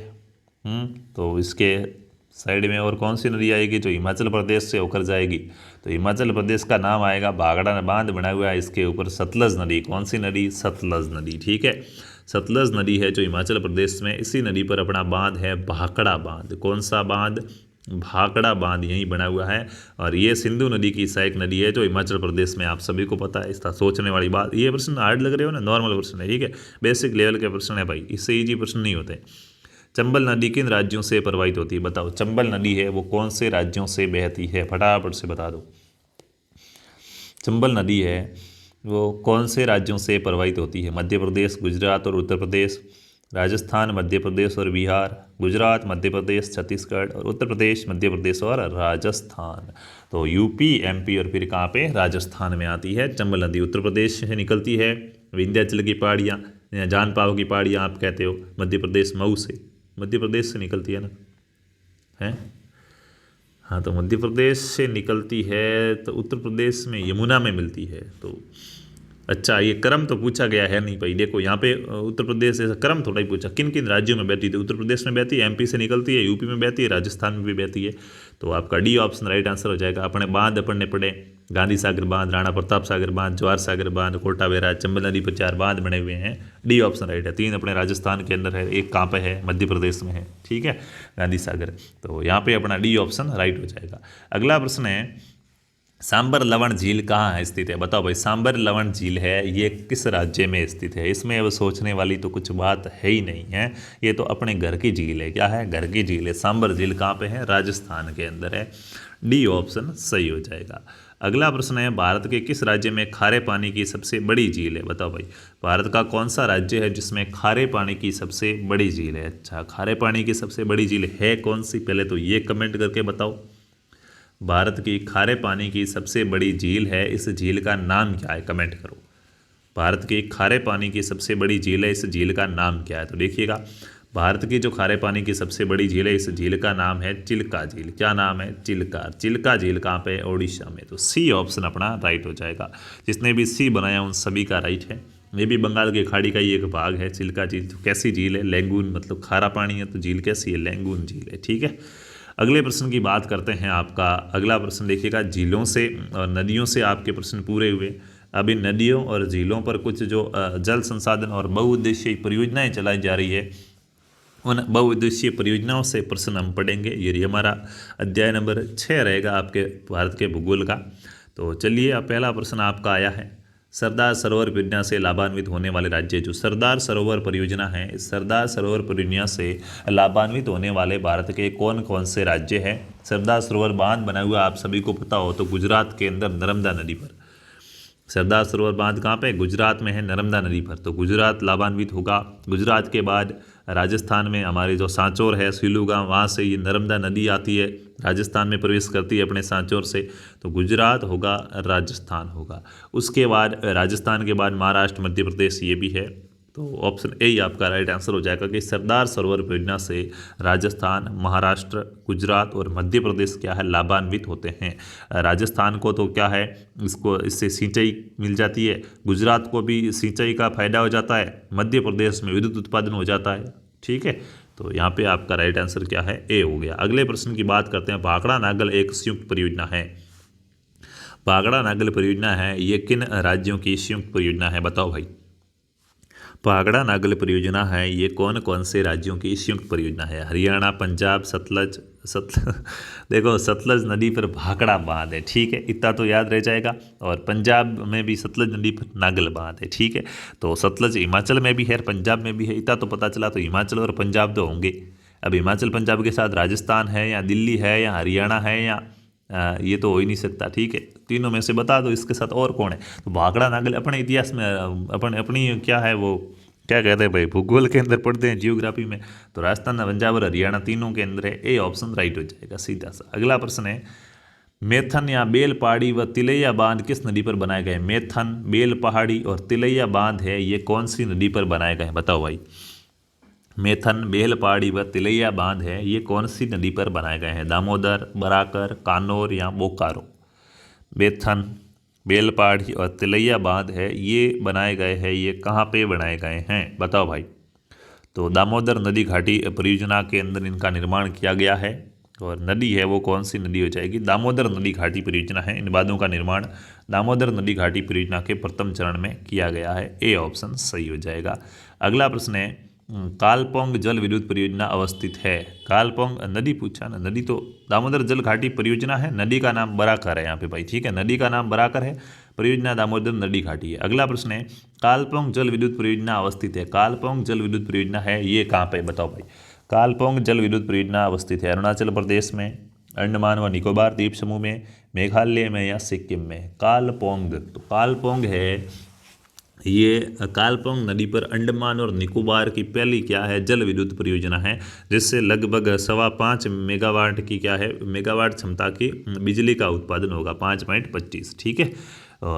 तो इसके साइड में और कौन सी नदी आएगी जो हिमाचल प्रदेश से होकर जाएगी। तो हिमाचल प्रदेश का नाम आएगा, भाखड़ा बांध बना हुआ है इसके ऊपर, सतलज नदी। कौन सी नदी, सतलज नदी, ठीक है। सतलज नदी है जो हिमाचल प्रदेश में, इसी नदी पर अपना बांध है भाखड़ा बांध। कौन सा बांध, भाखड़ा बांध यहीं बना हुआ है। और ये सिंधु नदी की सहायक नदी है जो हिमाचल प्रदेश में, आप सभी को पता है। इसका सोचने वाली बात, ये प्रश्न हार्ड लग रहे हो ना, नॉर्मल प्रश्न है, ठीक है, बेसिक लेवल के प्रश्न है भाई, इससे ईजी प्रश्न नहीं होते। चंबल नदी किन राज्यों से प्रवाहित होती है। बताओ चंबल नदी है वो कौन से राज्यों से बहती है, फटाफट से बता दो। चंबल नदी है वो कौन से राज्यों से प्रवाहित होती है। मध्य प्रदेश, गुजरात और उत्तर प्रदेश, राजस्थान, मध्य प्रदेश और बिहार, गुजरात, मध्य प्रदेश, छत्तीसगढ़ और उत्तर प्रदेश, मध्य प्रदेश और राजस्थान। तो यूपी, एमपी और फिर कहाँ पे, राजस्थान में आती है चंबल नदी। उत्तर प्रदेश से निकलती है, विंध्याचल की पहाड़ियाँ या जान पाव की पहाड़ियाँ आप कहते हो। मध्य प्रदेश मऊ से, मध्य प्रदेश से निकलती है ना, है, हाँ तो मध्य प्रदेश से निकलती है, तो उत्तर प्रदेश में यमुना में मिलती है। तो अच्छा, ये क्रम तो पूछा गया है नहीं भाई। देखो यहाँ पे उत्तर प्रदेश ऐसा क्रम थोड़ा ही पूछा, किन किन राज्यों में बहती है। उत्तर प्रदेश में बहती है, एमपी से निकलती है, यूपी में बहती है, राजस्थान में भी बहती है। तो आपका डी ऑप्शन राइट आंसर हो जाएगा। अपने बांध अपन ने पढ़े, गांधी सागर बांध, राणा प्रताप सागर बांध, जवाहर सागर बांध, कोटा बैराज, चंबल नदी पर 4 बांध बने हुए हैं। डी ऑप्शन राइट है। 3 अपने राजस्थान के अंदर है, एक कहाँ पे है, मध्य प्रदेश में है, ठीक है, गांधी सागर। तो यहाँ पे अपना डी ऑप्शन राइट हो जाएगा। अगला प्रश्न है, सांबर लवण झील कहाँ है स्थित है। बताओ भाई, सांबर लवण झील है ये किस राज्य में स्थित है। इसमें अब सोचने वाली तो कुछ बात है ही नहीं है, ये तो अपने घर की झील है। क्या है, घर की झील है। सांबर झील कहाँ पे है, राजस्थान के अंदर है। डी ऑप्शन सही हो जाएगा। अगला प्रश्न है, भारत के किस राज्य में खारे पानी की सबसे बड़ी झील है। बताओ भाई, भारत का कौन सा राज्य है जिसमें खारे पानी की सबसे बड़ी झील है। अच्छा, खारे पानी की सबसे बड़ी झील है कौन सी, पहले तो ये कमेंट करके बताओ। भारत की खारे पानी की सबसे बड़ी झील है, इस झील का नाम क्या है, कमेंट करो। भारत की खारे पानी की सबसे बड़ी झील है, इस झील का नाम क्या है। तो देखिएगा, भारत की जो खारे पानी की सबसे बड़ी झील है, इस झील का नाम है चिल्का झील। क्या नाम है, चिल्का। चिल्का झील कहाँ पे है, ओडिशा में। तो सी ऑप्शन अपना राइट हो जाएगा। जिसने भी सी बनाया उन सभी का राइट है। ये भी बंगाल की खाड़ी का ही एक भाग है चिल्का झील। तो कैसी झील है, लैंगून, मतलब खारा पानी है, तो झील कैसी है, लैंगून झील है, ठीक है। अगले प्रश्न की बात करते हैं। आपका अगला प्रश्न देखिएगा, झीलों से और नदियों से आपके प्रश्न पूरे हुए। अभी नदियों और झीलों पर कुछ जो जल संसाधन और बहुउद्देशीय परियोजनाएं चलाई जा रही है, उन बहुउद्देशीय परियोजनाओं से प्रश्न हम पढ़ेंगे। ये हमारा अध्याय नंबर 6 रहेगा आपके भारत के भूगोल का। तो चलिए, अब पहला प्रश्न आपका आया है, सरदार सरोवर परियोजना से लाभान्वित होने वाले राज्य। जो सरदार सरोवर परियोजना है, इस सरदार सरोवर परियोजना से लाभान्वित होने वाले भारत के कौन कौन से राज्य हैं। सरदार सरोवर बांध बना हुआ आप सभी को पता हो, तो गुजरात के अंदर नर्मदा नदी पर। सरदार सरोवर बांध कहाँ पे, गुजरात में है, नर्मदा नदी पर। तो गुजरात लाभान्वित होगा। गुजरात के बाद राजस्थान में हमारे जो सांचौर है, सिलूगांव, वहाँ से ये नर्मदा नदी आती है, राजस्थान में प्रवेश करती है अपने सांचौर से। तो गुजरात होगा, राजस्थान होगा। उसके बाद राजस्थान के बाद महाराष्ट्र, मध्य प्रदेश, ये भी है। तो ऑप्शन ए ही आपका राइट आंसर हो जाएगा कि सरदार सरोवर परियोजना से राजस्थान, महाराष्ट्र, गुजरात और मध्य प्रदेश क्या है, लाभान्वित होते हैं। राजस्थान को तो क्या है, इससे सिंचाई मिल जाती है। गुजरात को भी सिंचाई का फायदा हो जाता है। मध्य प्रदेश में विद्युत उत्पादन हो जाता है, ठीक है। तो यहाँ पे आपका राइट आंसर क्या है, ए हो गया। अगले प्रश्न की बात करते हैं। भाखड़ा नागल एक संयुक्त परियोजना है। भाखड़ा नागल परियोजना है, ये किन राज्यों की संयुक्त परियोजना है। बताओ भाई, भाखड़ा नागल परियोजना है, ये कौन कौन से राज्यों की संयुक्त परियोजना है। हरियाणा, पंजाब, सतलज। देखो, सतलज नदी पर भाखड़ा बांध है, ठीक है, इतना तो याद रह जाएगा। और पंजाब में भी सतलज नदी पर नागल बांध है, ठीक है। तो सतलज हिमाचल में भी है, पंजाब में भी है, इतना तो पता चला। तो हिमाचल और पंजाब तो होंगे। अब हिमाचल पंजाब के साथ राजस्थान है, या दिल्ली है, या हरियाणा है, या ये तो हो ही नहीं सकता, ठीक है। तीनों में से बता दो इसके साथ और कौन है। तो भाखड़ा नागल अपने इतिहास में, अपनी क्या है वो, क्या कहते हैं भाई, भूगोल के अंदर पढ़ते हैं, जियोग्राफी में। तो राजस्थान, पंजाब और हरियाणा तीनों के अंदर है। ए ऑप्शन राइट हो जाएगा सीधा सा। अगला प्रश्न है, मेथन या बेल पहाड़ी व तिलैया बांध किस नदी पर बनाए गए। मेथन, बेल पहाड़ी और तिलैया बांध है, ये कौन सी नदी पर बनाए गए, बताओ भाई। मेथन, बेल पहाड़ी व तिलैया बांध है, ये कौन सी नदी पर बनाए गए हैं। दामोदर, बराकर, कानौर या बोकारो। मेथन, बेल पहाड़ी और तिलैया बांध है, ये बनाए गए हैं, ये कहाँ पे बनाए गए हैं, बताओ भाई। तो दामोदर नदी घाटी परियोजना के अंदर इनका निर्माण किया गया है। और नदी है वो कौन सी नदी हो जाएगी, दामोदर नदी घाटी परियोजना है। इन बांधों का निर्माण दामोदर नदी घाटी परियोजना के प्रथम चरण में किया गया है। ए ऑप्शन सही हो जाएगा। अगला प्रश्न है, कालपोंग जल विद्युत परियोजना अवस्थित है। कालपोंग नदी पूछा ना, नदी तो दामोदर जल घाटी परियोजना है, नदी का नाम बराकर है यहाँ पे भाई, ठीक है, नदी का नाम बराकर है, परियोजना दामोदर नदी घाटी है। अगला प्रश्न है, कालपोंग जल विद्युत परियोजना अवस्थित है। कालपोंग जल विद्युत परियोजना है, ये कहाँ पे, बताओ भाई। कालपोंग जल विद्युत परियोजना अवस्थित है अरुणाचल प्रदेश में, अंडमान व निकोबार द्वीप समूह में, मेघालय में या सिक्किम में। कालपोंग, तो कालपोंग है ये, कालपोंग नदी पर अंडमान और निकोबार की पहली क्या है, जल विद्युत परियोजना है, जिससे लगभग 5.25 मेगावाट की क्या है, मेगावाट क्षमता की बिजली का उत्पादन होगा, 5.25, ठीक है।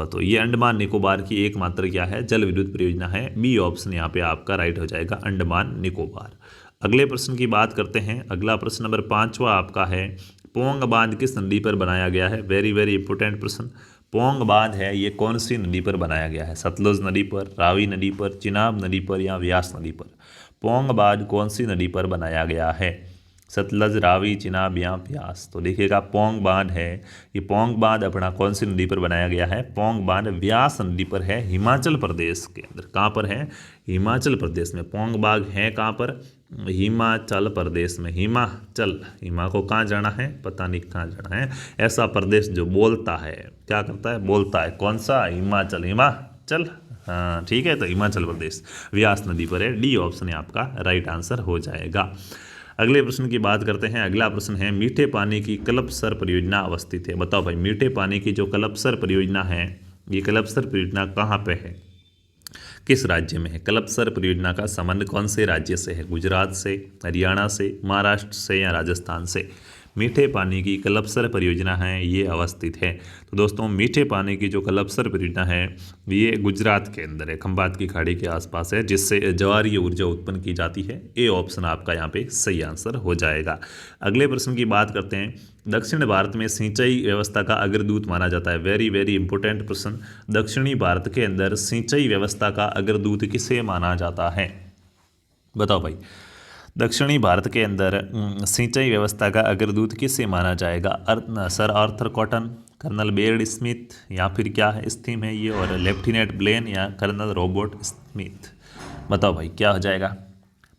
तो ये अंडमान निकोबार की एकमात्र क्या है, जल विद्युत परियोजना है। बी ऑप्शन यहाँ पे आपका राइट हो जाएगा, अंडमान निकोबार। अगले प्रश्न की बात करते हैं। अगला प्रश्न नंबर 5वां आपका है, पोंग बांध किस नदी पर बनाया गया है। वेरी वेरी इंपॉर्टेंट प्रश्न। पोंग बांध है ये कौन सी नदी पर बनाया गया है? सतलुज नदी पर, रावी नदी पर, चिनाब नदी पर या व्यास नदी पर? पोंग बांध कौन सी नदी पर बनाया गया है? सतलज, रावी, चिनाब या व्यास? तो देखिएगा पोंग बांध है, ये पोंग बांध अपना कौन सी नदी पर बनाया गया है? पोंग बांध व्यास नदी पर है, हिमाचल प्रदेश के अंदर। कहाँ पर है? हिमाचल प्रदेश में। पोंग बांध है कहाँ पर? हिमाचल प्रदेश में। हिमाचल, हिमा को कहाँ जाना है? पता नहीं कहाँ जाना है। ऐसा प्रदेश जो बोलता है, क्या करता है? बोलता है। कौन सा? हिमाचल। हिमाचल, हाँ ठीक है, तो हिमाचल प्रदेश व्यास नदी पर है। डी ऑप्शन है आपका राइट आंसर हो जाएगा। अगले प्रश्न की बात करते हैं। अगला प्रश्न है, मीठे पानी की कल्पसर परियोजना अवस्थित है। बताओ भाई, मीठे पानी की जो कल्पसर परियोजना है, ये कल्पसर परियोजना कहाँ पे है, किस राज्य में है? कल्पसर परियोजना का संबंध कौन से राज्य से है? गुजरात से, हरियाणा से, महाराष्ट्र से या राजस्थान से? मीठे पानी की कल्पसर परियोजना है ये अवस्थित है। तो दोस्तों मीठे पानी की जो कल्पसर परियोजना है ये गुजरात के अंदर है, खंबात की खाड़ी के आसपास है, जिससे ज्वारीय ऊर्जा उत्पन्न की जाती है। ए ऑप्शन आपका यहाँ पे सही आंसर हो जाएगा। अगले प्रश्न की बात करते हैं। दक्षिण भारत में सिंचाई व्यवस्था का अग्रदूत माना जाता है। वेरी वेरी इंपॉर्टेंट प्रश्न। दक्षिणी भारत के अंदर सिंचाई व्यवस्था का अग्रदूत किसे माना जाता है? बताओ भाई, दक्षिणी भारत के अंदर सिंचाई व्यवस्था का अग्रदूत किसे माना जाएगा? Sir Arthur Cotton, colonel Baird Smith या फिर क्या है इस थीम है ये, और लेफ्टिनेंट ब्लेन या कर्नल रॉबर्ट स्मिथ? बताओ भाई क्या हो जाएगा?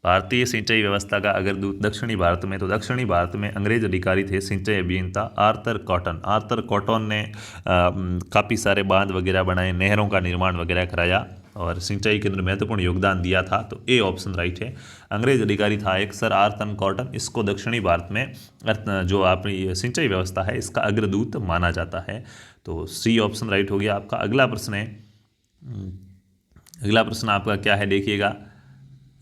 भारतीय सिंचाई व्यवस्था का अग्रदूत दक्षिणी भारत में, तो दक्षिणी भारत में अंग्रेज अधिकारी थे सिंचाई अभियंता आर्थर कॉटन। आर्थर कॉटन ने काफ़ी सारे बांध वगैरह बनाए, नहरों का निर्माण वगैरह कराया और सिंचाई के अंदर महत्वपूर्ण योगदान दिया था। तो ए ऑप्शन राइट है। अंग्रेज अधिकारी था एक सर आर्थर कॉटन, इसको दक्षिणी भारत में जो आपकी सिंचाई व्यवस्था है इसका अग्रदूत माना जाता है। तो सी ऑप्शन राइट हो गया आपका। अगला प्रश्न है, अगला प्रश्न आपका क्या है देखिएगा।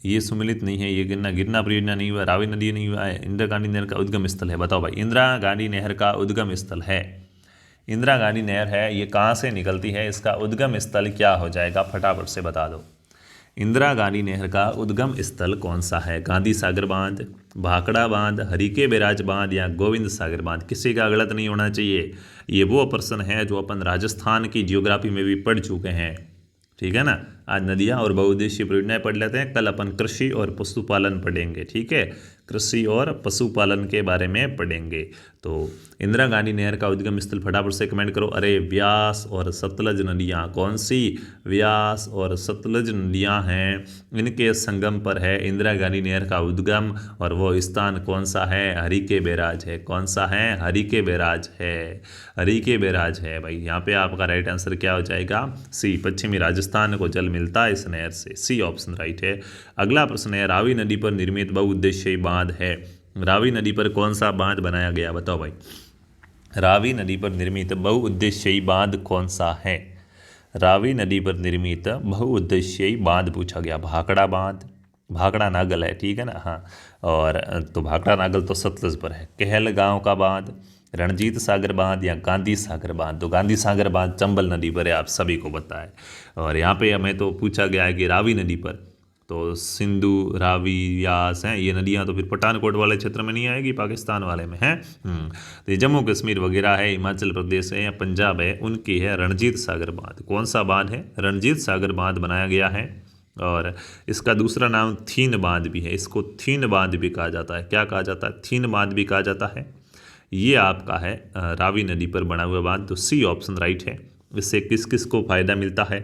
ये सुमिलित नहीं है, ये गिरना परियोजना नहीं हुआ, रावी नदी नहीं हुआ है, इंदिरा गांधी नहर का उद्गम स्थल है। बताओ भाई, इंदिरा गांधी नहर का उद्गम स्थल है, इंदिरा गांधी नहर है ये कहाँ से निकलती है, इसका उद्गम स्थल क्या हो जाएगा? फटाफट से बता दो। इंदिरा गांधी नहर का उद्गम स्थल कौन सा है? गांधी सागर बांध, भाखड़ा बांध, हरिके बैराज बांध या गोविंद सागर बांध? किसी का गलत नहीं होना चाहिए। ये वो प्रश्न है जो अपन राजस्थान की जियोग्राफी में भी पढ़ चुके हैं, ठीक है ना। आज नदियाँ और बहुउद्देशीय परियोजनाएं पढ़ लेते हैं, कल अपन कृषि और पशुपालन पढ़ेंगे, ठीक है। कृषि और पशुपालन के बारे में पढ़ेंगे। तो इंदिरा गांधी नहर का उद्गम स्थल फटाफट से कमेंट करो। अरे व्यास और सतलज नदियाँ, कौन सी? व्यास और सतलज नदियाँ हैं, इनके संगम पर है इंदिरा गांधी नहर का उद्गम, और वो स्थान कौन सा है? हरिके बैराज है। कौन सा है? हरिके बैराज है, हरिके बैराज है भाई। यहाँ पे आपका राइट आंसर क्या हो जाएगा? सी, पश्चिमी राजस्थान को जल मिलता है इस नहर से। सी ऑप्शन राइट है। अगला प्रश्न है, रावी नदी पर निर्मित बहुउद्देशीय बांध है। रावी नदी पर कौन सा बांध बनाया गया? बताओ भाई, रावी नदी पर निर्मित बहुउद्देशीय बांध कौन सा है? रावी नदी पर निर्मित बहुउद्देशीय बांध पूछा गया। भाखड़ा बांध, भाखड़ा नागल है, ठीक है ना, हाँ। और तो भाखड़ा नागल तो सतलज पर है। कहलगांव का बांध, रणजीत सागर बांध या गांधी सागर बांध? तो गांधी सागर बांध चंबल नदी पर है, आप सभी को पता है। और यहाँ पे हमें तो पूछा गया है कि रावी नदी पर, तो सिंधु, रावी, व्यास हैं ये नदियाँ, तो फिर पठानकोट वाले क्षेत्र में नहीं आएगी, पाकिस्तान वाले में है। तो ये जम्मू कश्मीर वगैरह है, हिमाचल प्रदेश है या पंजाब है, उनकी है रणजीत सागर बांध। कौन सा बांध है? रणजीत सागर बांध बनाया गया है। और इसका दूसरा नाम थीन बांध भी है, इसको थीन बांध भी कहा जाता है। क्या कहा जाता है? थीन बांध भी कहा जाता है। ये आपका है रावी नदी पर बना हुआ बांध। तो सी ऑप्शन राइट है। इससे किस किस को फ़ायदा मिलता है?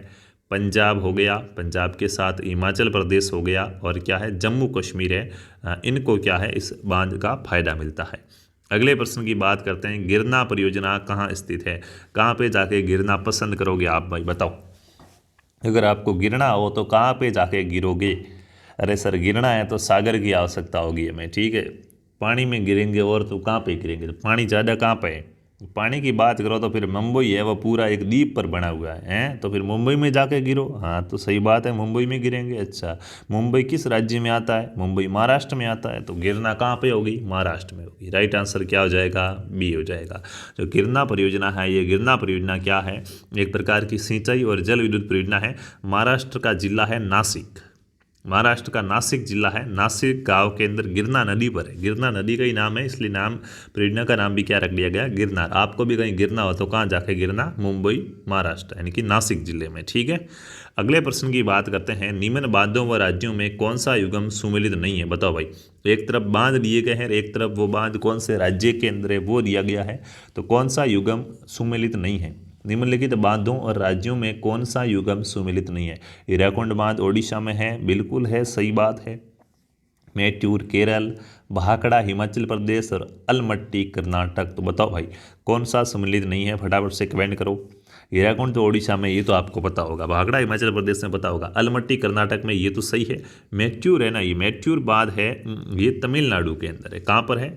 पंजाब हो गया, पंजाब के साथ हिमाचल प्रदेश हो गया, और क्या है जम्मू कश्मीर है, इनको क्या है इस बांध का फ़ायदा मिलता है। अगले प्रश्न की बात करते हैं। गिरना परियोजना कहाँ स्थित है? कहाँ पे जाके गिरना पसंद करोगे आप भाई? बताओ, अगर आपको गिरना हो तो कहाँ पे जाके गिरोगे? अरे सर गिरना है तो सागर की आवश्यकता होगी हमें, ठीक है। पानी में गिरेंगे और तो कहाँ पे गिरेंगे? तो पानी ज़्यादा कहाँ पे है? पानी की बात करो तो फिर मुंबई है, वो पूरा एक द्वीप पर बना हुआ है, हैं? तो फिर मुंबई में जाके गिरो। हाँ तो सही बात है, मुंबई में गिरेंगे। अच्छा, मुंबई किस राज्य में आता है? मुंबई महाराष्ट्र में आता है, तो गिरना कहाँ पे होगी? महाराष्ट्र में होगी। राइट आंसर क्या हो जाएगा? बी हो जाएगा। जो गिरना परियोजना है, ये गिरना परियोजना क्या है? एक प्रकार की सिंचाई और जल विद्युत परियोजना है। महाराष्ट्र का जिला है नासिक, महाराष्ट्र का नासिक जिला है, नासिक गांव के अंदर गिरना नदी पर है। गिरना नदी का ही नाम है, इसलिए नाम परियोजना का नाम भी क्या रख लिया गया, गिरनार। आपको भी कहीं गिरना हो तो कहाँ जाके गिरना, मुंबई महाराष्ट्र यानी कि नासिक जिले में। ठीक है, अगले प्रश्न की बात करते हैं। निम्न बांधों व राज्यों में कौन सा युगम सुमेलित नहीं है, बताओ भाई। एक तरफ बांध दिए गए हैं, एक तरफ वो बांध कौन से राज्य के अंदर है वो दिया गया है, तो कौन सा युगम सुमेलित नहीं है। निम्नलिखित बांधों और राज्यों में कौन सा युगम सुमेलित नहीं है। हीराकुंड बांध ओडिशा में है, बिल्कुल है, सही बात है। मैट्यूर केरल, भाखड़ा हिमाचल प्रदेश और अलमट्टी कर्नाटक, तो बताओ भाई कौन सा सम्मिलित नहीं है, फटाफट से कमेंट करो। हीराकुंड तो ओडिशा में, ये तो आपको पता होगा। भाखड़ा हिमाचल प्रदेश में पता होगा। अलमट्टी कर्नाटक में, ये तो सही है। मैट्यूर है ना, ये मैट्यूर बांध है, ये तमिलनाडु के अंदर है। कहाँ पर है,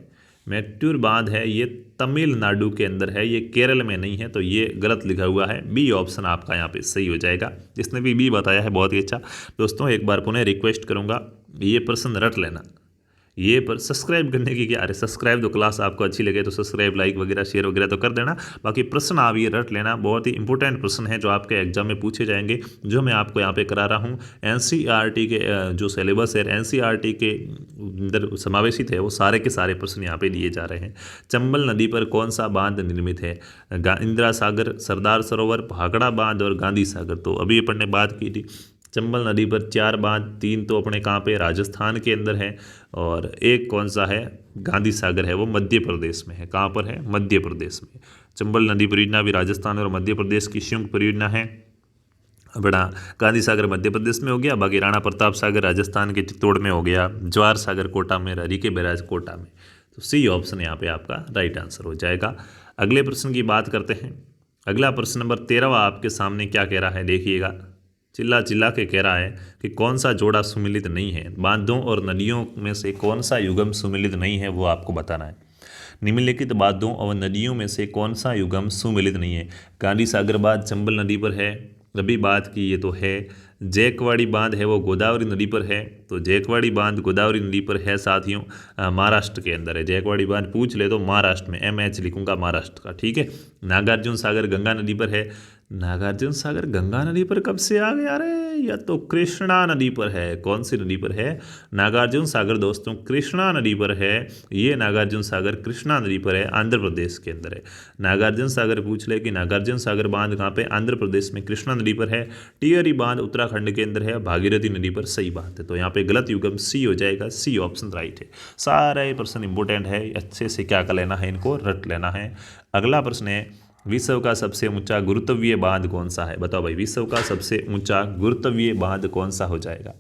मैट्यूर बांध है, ये तमिलनाडु के अंदर है, ये केरल में नहीं है, तो ये गलत लिखा हुआ है। बी ऑप्शन आपका यहाँ पे सही हो जाएगा। जिसने भी बी बताया है बहुत ही अच्छा। दोस्तों एक बार पुनः रिक्वेस्ट करूँगा, ये प्रश्न रट लेना। ये पर सब्सक्राइब करने की क्या, अरे सब्सक्राइब तो क्लास आपको अच्छी लगे तो सब्सक्राइब, लाइक वगैरह, शेयर वगैरह तो कर देना। बाकी प्रश्न आप ये रट लेना, बहुत ही इंपॉर्टेंट प्रश्न है जो आपके एग्जाम में पूछे जाएंगे, जो मैं आपको यहाँ पे करा रहा हूँ। एनसीईआरटी के जो सिलेबस है, एनसीईआरटी के अंदर समावेशित है, वो सारे के सारे प्रश्न यहाँ पे दिए जा रहे हैं। चंबल नदी पर कौन सा बांध निर्मित है, इंदिरा सागर, सरदार सरोवर, भाखड़ा बांध और गांधी सागर। तो अभी अपन ने बात की थी चंबल नदी पर 4 बांध, 3 तो अपने कहाँ पे, राजस्थान के अंदर है, और एक कौन सा है, गांधी सागर है, वो मध्य प्रदेश में है। कहाँ पर है, मध्य प्रदेश में। चंबल नदी परियोजना भी राजस्थान और मध्य प्रदेश की संयुक्त परियोजना है। बड़ा गांधी सागर मध्य प्रदेश में हो गया, बाकी राणा प्रताप सागर राजस्थान के चित्तौड़ में हो गया, जवाहर सागर कोटा में, हरिके बैराज कोटा में। तो सी ऑप्शन यहाँ पे आपका राइट आंसर हो जाएगा। अगले प्रश्न की बात करते हैं। अगला प्रश्न नंबर 13 आपके सामने क्या कह रहा है, देखिएगा। चिल्ला चिल्ला के कह रहा है कि कौन सा जोड़ा सुमिलित नहीं है, बांधों और नदियों में से कौन सा युगम सुमिलित नहीं है, वो आपको बताना है। निम्नलिखित बांधों और नदियों में से कौन सा युगम सुमिलित नहीं है। गांधी सागर बांध चंबल नदी पर है, अभी बात की, ये तो है। जैकवाड़ी बांध है वो गोदावरी नदी पर है, तो जैकवाड़ी बांध गोदावरी नदी पर है साथियों, महाराष्ट्र के अंदर है। जैकवाड़ी बांध पूछ ले तो महाराष्ट्र में, MH लिखूंगा महाराष्ट्र का। ठीक है, नागार्जुन सागर गंगा नदी पर है। नागार्जुन सागर गंगा नदी पर कब से आ गया रे, या तो कृष्णा नदी पर है। कौन सी नदी पर है, नागार्जुन सागर दोस्तों कृष्णा नदी पर है। ये नागार्जुन सागर कृष्णा नदी पर है, आंध्र प्रदेश के अंदर है। नागार्जुन सागर पूछ ले कि नागार्जुन सागर बांध कहाँ पे, आंध्र प्रदेश में कृष्णा नदी पर है। टिहरी बांध उत्तराखंड के अंदर है, भागीरथी नदी पर। सही बात है, तो यहाँ पे गलत युगम सी हो जाएगा, सी ऑप्शन राइट है। सारे प्रश्न इंपोर्टेंट है, अच्छे से क्या कर लेना है, इनको रट लेना है। अगला प्रश्न है, विश्व का सबसे ऊंचा गुरुत्वीय बांध कौन सा है, बताओ भाई। विश्व का सबसे ऊंचा गुरुत्वीय बांध कौन सा हो जाएगा।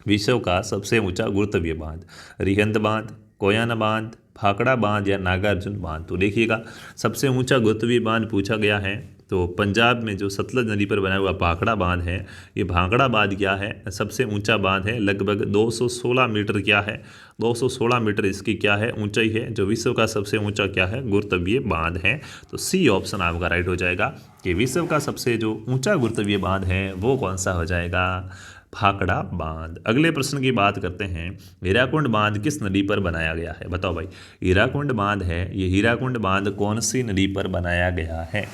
विश्व का सबसे ऊंचा गुरुत्वीय बांध, रिहंद बांध, कोयना बांध, भाखड़ा बांध या नागार्जुन बांध। तो देखिएगा, सबसे ऊंचा गुरुत्वीय बांध पूछा गया है, तो पंजाब में जो सतलज नदी पर बना हुआ भाखड़ा बांध है, ये भाखड़ा बांध क्या है, सबसे ऊंचा बांध है। लगभग 216 मीटर क्या है, 216 मीटर इसकी क्या है, ऊंचाई है। जो विश्व का सबसे ऊंचा क्या है, गुरुत्वीय बांध है। तो सी ऑप्शन आपका राइट हो जाएगा कि विश्व का सबसे जो ऊंचा गुरुत्वीय बांध है वो कौन सा हो जाएगा, भाखड़ा बांध। अगले प्रश्न की बात करते हैं। हीराकुंड बांध किस नदी पर बनाया गया है, बताओ भाई। हीराकुंड बांध है, ये हीराकुंड बांध कौन सी नदी पर बनाया गया है,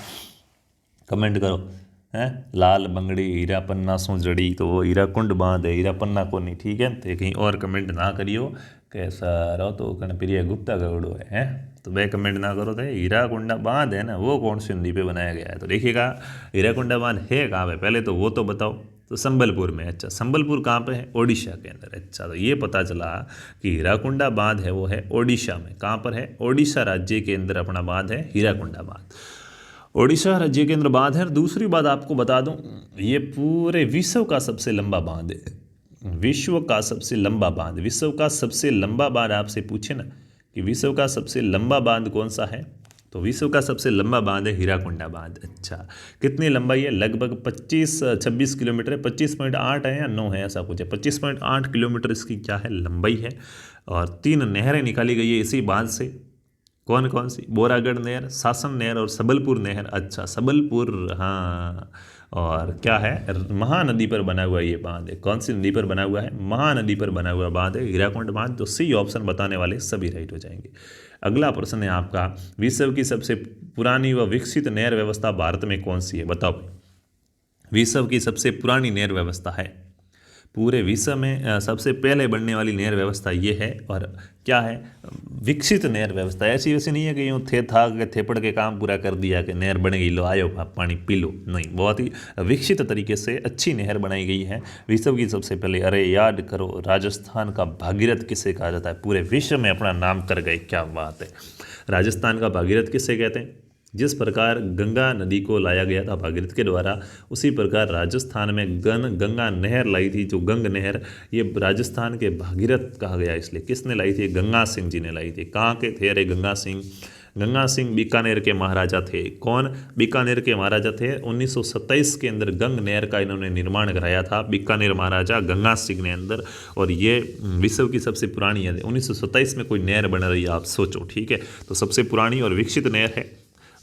कमेंट करो। हैं, लाल बंगड़ी हीरा पन्ना सो जड़ी, तो वो हीराकुंड बांध है, हीरा पन्ना को नहीं। ठीक है, तो कहीं और कमेंट ना करियो कैसा रहो तो कणप्रिय गुप्ता गौड़ो है, तो वह कमेंट ना करो। तो हीराकुंडा बांध है ना, वो कौन सी नदी पे बनाया गया है, तो देखिएगा हीराकुंडा बांध है कहाँ पे, पहले तो वो तो बताओ। तो संबलपुर में। अच्छा, संबलपुर कहाँ पे है, ओडिशा के अंदर। अच्छा, तो ये पता चला कि हीराकुंडा बांध है वो है ओडिशा में। कहाँ पर है, ओडिशा राज्य के अंदर अपना बांध है हीराकुंडा बांध, ओडिशा राज्य के अंदर बांध है। और दूसरी बात आपको बता दूं, ये पूरे विश्व का सबसे लंबा बांध है, विश्व का सबसे लंबा बांध। विश्व का सबसे लंबा बांध आपसे पूछे ना कि विश्व का सबसे लंबा बांध कौन सा है, तो विश्व का सबसे लंबा बांध है हीराकुंडा बांध। अच्छा, कितनी लंबाई है, लगभग 25-26 किलोमीटर है, 25.8 है या 9 है, ऐसा कुछ है। 25.8 किलोमीटर इसकी क्या है, लंबाई है। और 3 नहरें निकाली गई है इसी बांध से। कौन कौन सी, बोरागढ़ नहर, सासन नहर और सबलपुर नहर। अच्छा, सबलपुर, हाँ। और क्या है, महानदी पर बना हुआ ये बांध है। कौन सी नदी पर बना हुआ है, महानदी पर बना हुआ बांध है हीराकुंड बांध। तो सी ऑप्शन बताने वाले सभी राइट हो जाएंगे। अगला प्रश्न है आपका, विश्व की सबसे पुरानी व विकसित नहर व्यवस्था भारत में कौन सी है, बताओ। विश्व की सबसे पुरानी नहर व्यवस्था है, पूरे विश्व में सबसे पहले बनने वाली नहर व्यवस्था ये है। और क्या है, विकसित नहर व्यवस्था। ऐसी वैसी नहीं है कि यूँ थे था के थेपड़ के काम पूरा कर दिया कि नहर बन गई, लो आयो आप पानी पी लो, नहीं, बहुत ही विकसित तरीके से अच्छी नहर बनाई गई है विश्व की सबसे पहले। अरे याद करो, राजस्थान का भागीरथ किसे कहा जाता है, पूरे विश्व में अपना नाम कर गए, क्या बात है। राजस्थान का भागीरथ किसे कहते हैं, जिस प्रकार गंगा नदी को लाया गया था भागीरथ के द्वारा, उसी प्रकार राजस्थान में गंगा नहर लाई थी, जो गंग नहर, ये राजस्थान के भागीरथ कहा गया। इसलिए किसने लाई थी, गंगा सिंह जी ने लाई थी। कहाँ के थे अरे गंगा सिंह, गंगा सिंह बीकानेर के महाराजा थे। कौन, बीकानेर के महाराजा थे। 1927 के अंदर गंग नहर का इन्होंने निर्माण कराया था, बीकानेर महाराजा गंगा सिंह ने अंदर। और ये विश्व की सबसे पुरानी है, 1927 में कोई नहर बन रही है, आप सोचो, ठीक है। तो सबसे पुरानी और विकसित नहर है,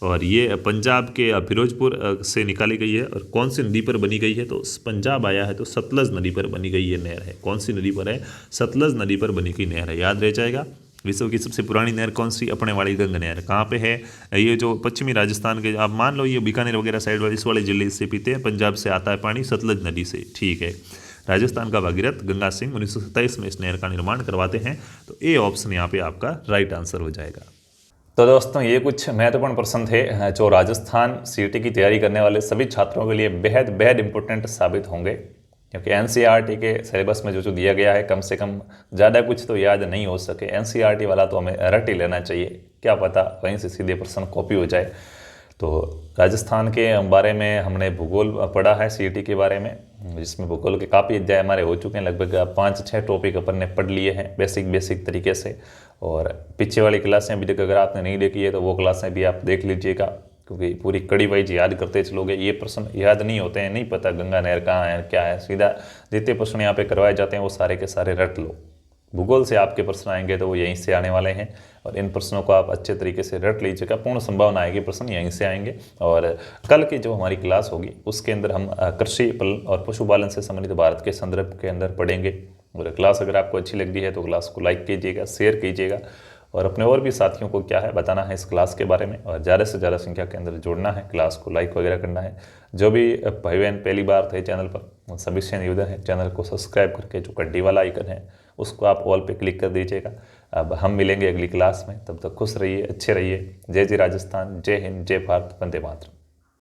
और ये पंजाब के फिरोजपुर से निकाली गई है। और कौन सी नदी पर बनी गई है, तो पंजाब आया है तो सतलज नदी पर बनी गई ये नहर है। कौन सी नदी पर है, सतलज नदी पर बनी गई नहर है, याद रह जाएगा। विश्व की सबसे पुरानी नहर कौन सी, अपने वाली गंग नहर। कहाँ पे है, ये जो पश्चिमी राजस्थान के, आप मान लो ये बीकानेर वगैरह साइड वाले, इस वाले जिले से पीते हैं, पंजाब से आता है पानी सतलज नदी से, ठीक है। राजस्थान का भागीरथ गंगा सिंह 1927 में इस नहर का निर्माण करवाते हैं। तो ए ऑप्शन यहाँ पे आपका राइट आंसर हो जाएगा। तो दोस्तों, ये कुछ महत्वपूर्ण प्रश्न थे जो राजस्थान सीईटी की तैयारी करने वाले सभी छात्रों के लिए बेहद बेहद इंपॉर्टेंट साबित होंगे, क्योंकि एनसीईआरटी के सिलेबस में जो दिया गया है, कम से कम ज़्यादा कुछ तो याद नहीं हो सके। एनसीईआरटी वाला तो हमें रट ही लेना चाहिए, क्या पता वहीं से सीधे प्रश्न कॉपी हो जाए। तो राजस्थान के बारे में हमने भूगोल पढ़ा है सीईटी के बारे में, जिसमें भूगोल के काफ़ी अध्याय हमारे हो चुके हैं, लगभग 5-6 टॉपिक अपन ने पढ़ लिए हैं बेसिक तरीके से। और पीछे वाली क्लासें अभी तक अगर आपने नहीं देखी है तो वो क्लासें भी आप देख लीजिएगा, क्योंकि पूरी कड़ी वाइज याद करते चलोगे। ये प्रश्न याद नहीं होते हैं, नहीं पता गंगा नहर कहाँ है क्या है, सीधा जितने प्रश्न यहाँ पे करवाए जाते हैं वो सारे के सारे रट लो। भूगोल से आपके प्रश्न आएंगे तो वो यहीं से आने वाले हैं, और इन प्रश्नों को आप अच्छे तरीके से रट लीजिएगा। पूर्ण संभावना है कि प्रश्न यहीं से आएंगे। और कल की जो हमारी क्लास होगी उसके अंदर हम कृषि और पशुपालन से संबंधित भारत के संदर्भ के अंदर पढ़ेंगे। और क्लास अगर आपको अच्छी लग रही है तो क्लास को लाइक कीजिएगा, शेयर कीजिएगा, और अपने और भी साथियों को क्या है बताना है इस क्लास के बारे में, और ज़्यादा से ज़्यादा संख्या के अंदर जोड़ना है, क्लास को लाइक वगैरह करना है। जो भी भाई बहन पहली बार थे चैनल पर, सभी से निवेदन है चैनल को सब्सक्राइब करके जो घंटी वाला आइकन है उसको आप ऑल पे क्लिक कर दीजिएगा। अब हम मिलेंगे अगली क्लास में, तब तक खुश रहिए, अच्छे रहिए। जय जय राजस्थान, जय हिंद, जय भारत, वंदे मातरम।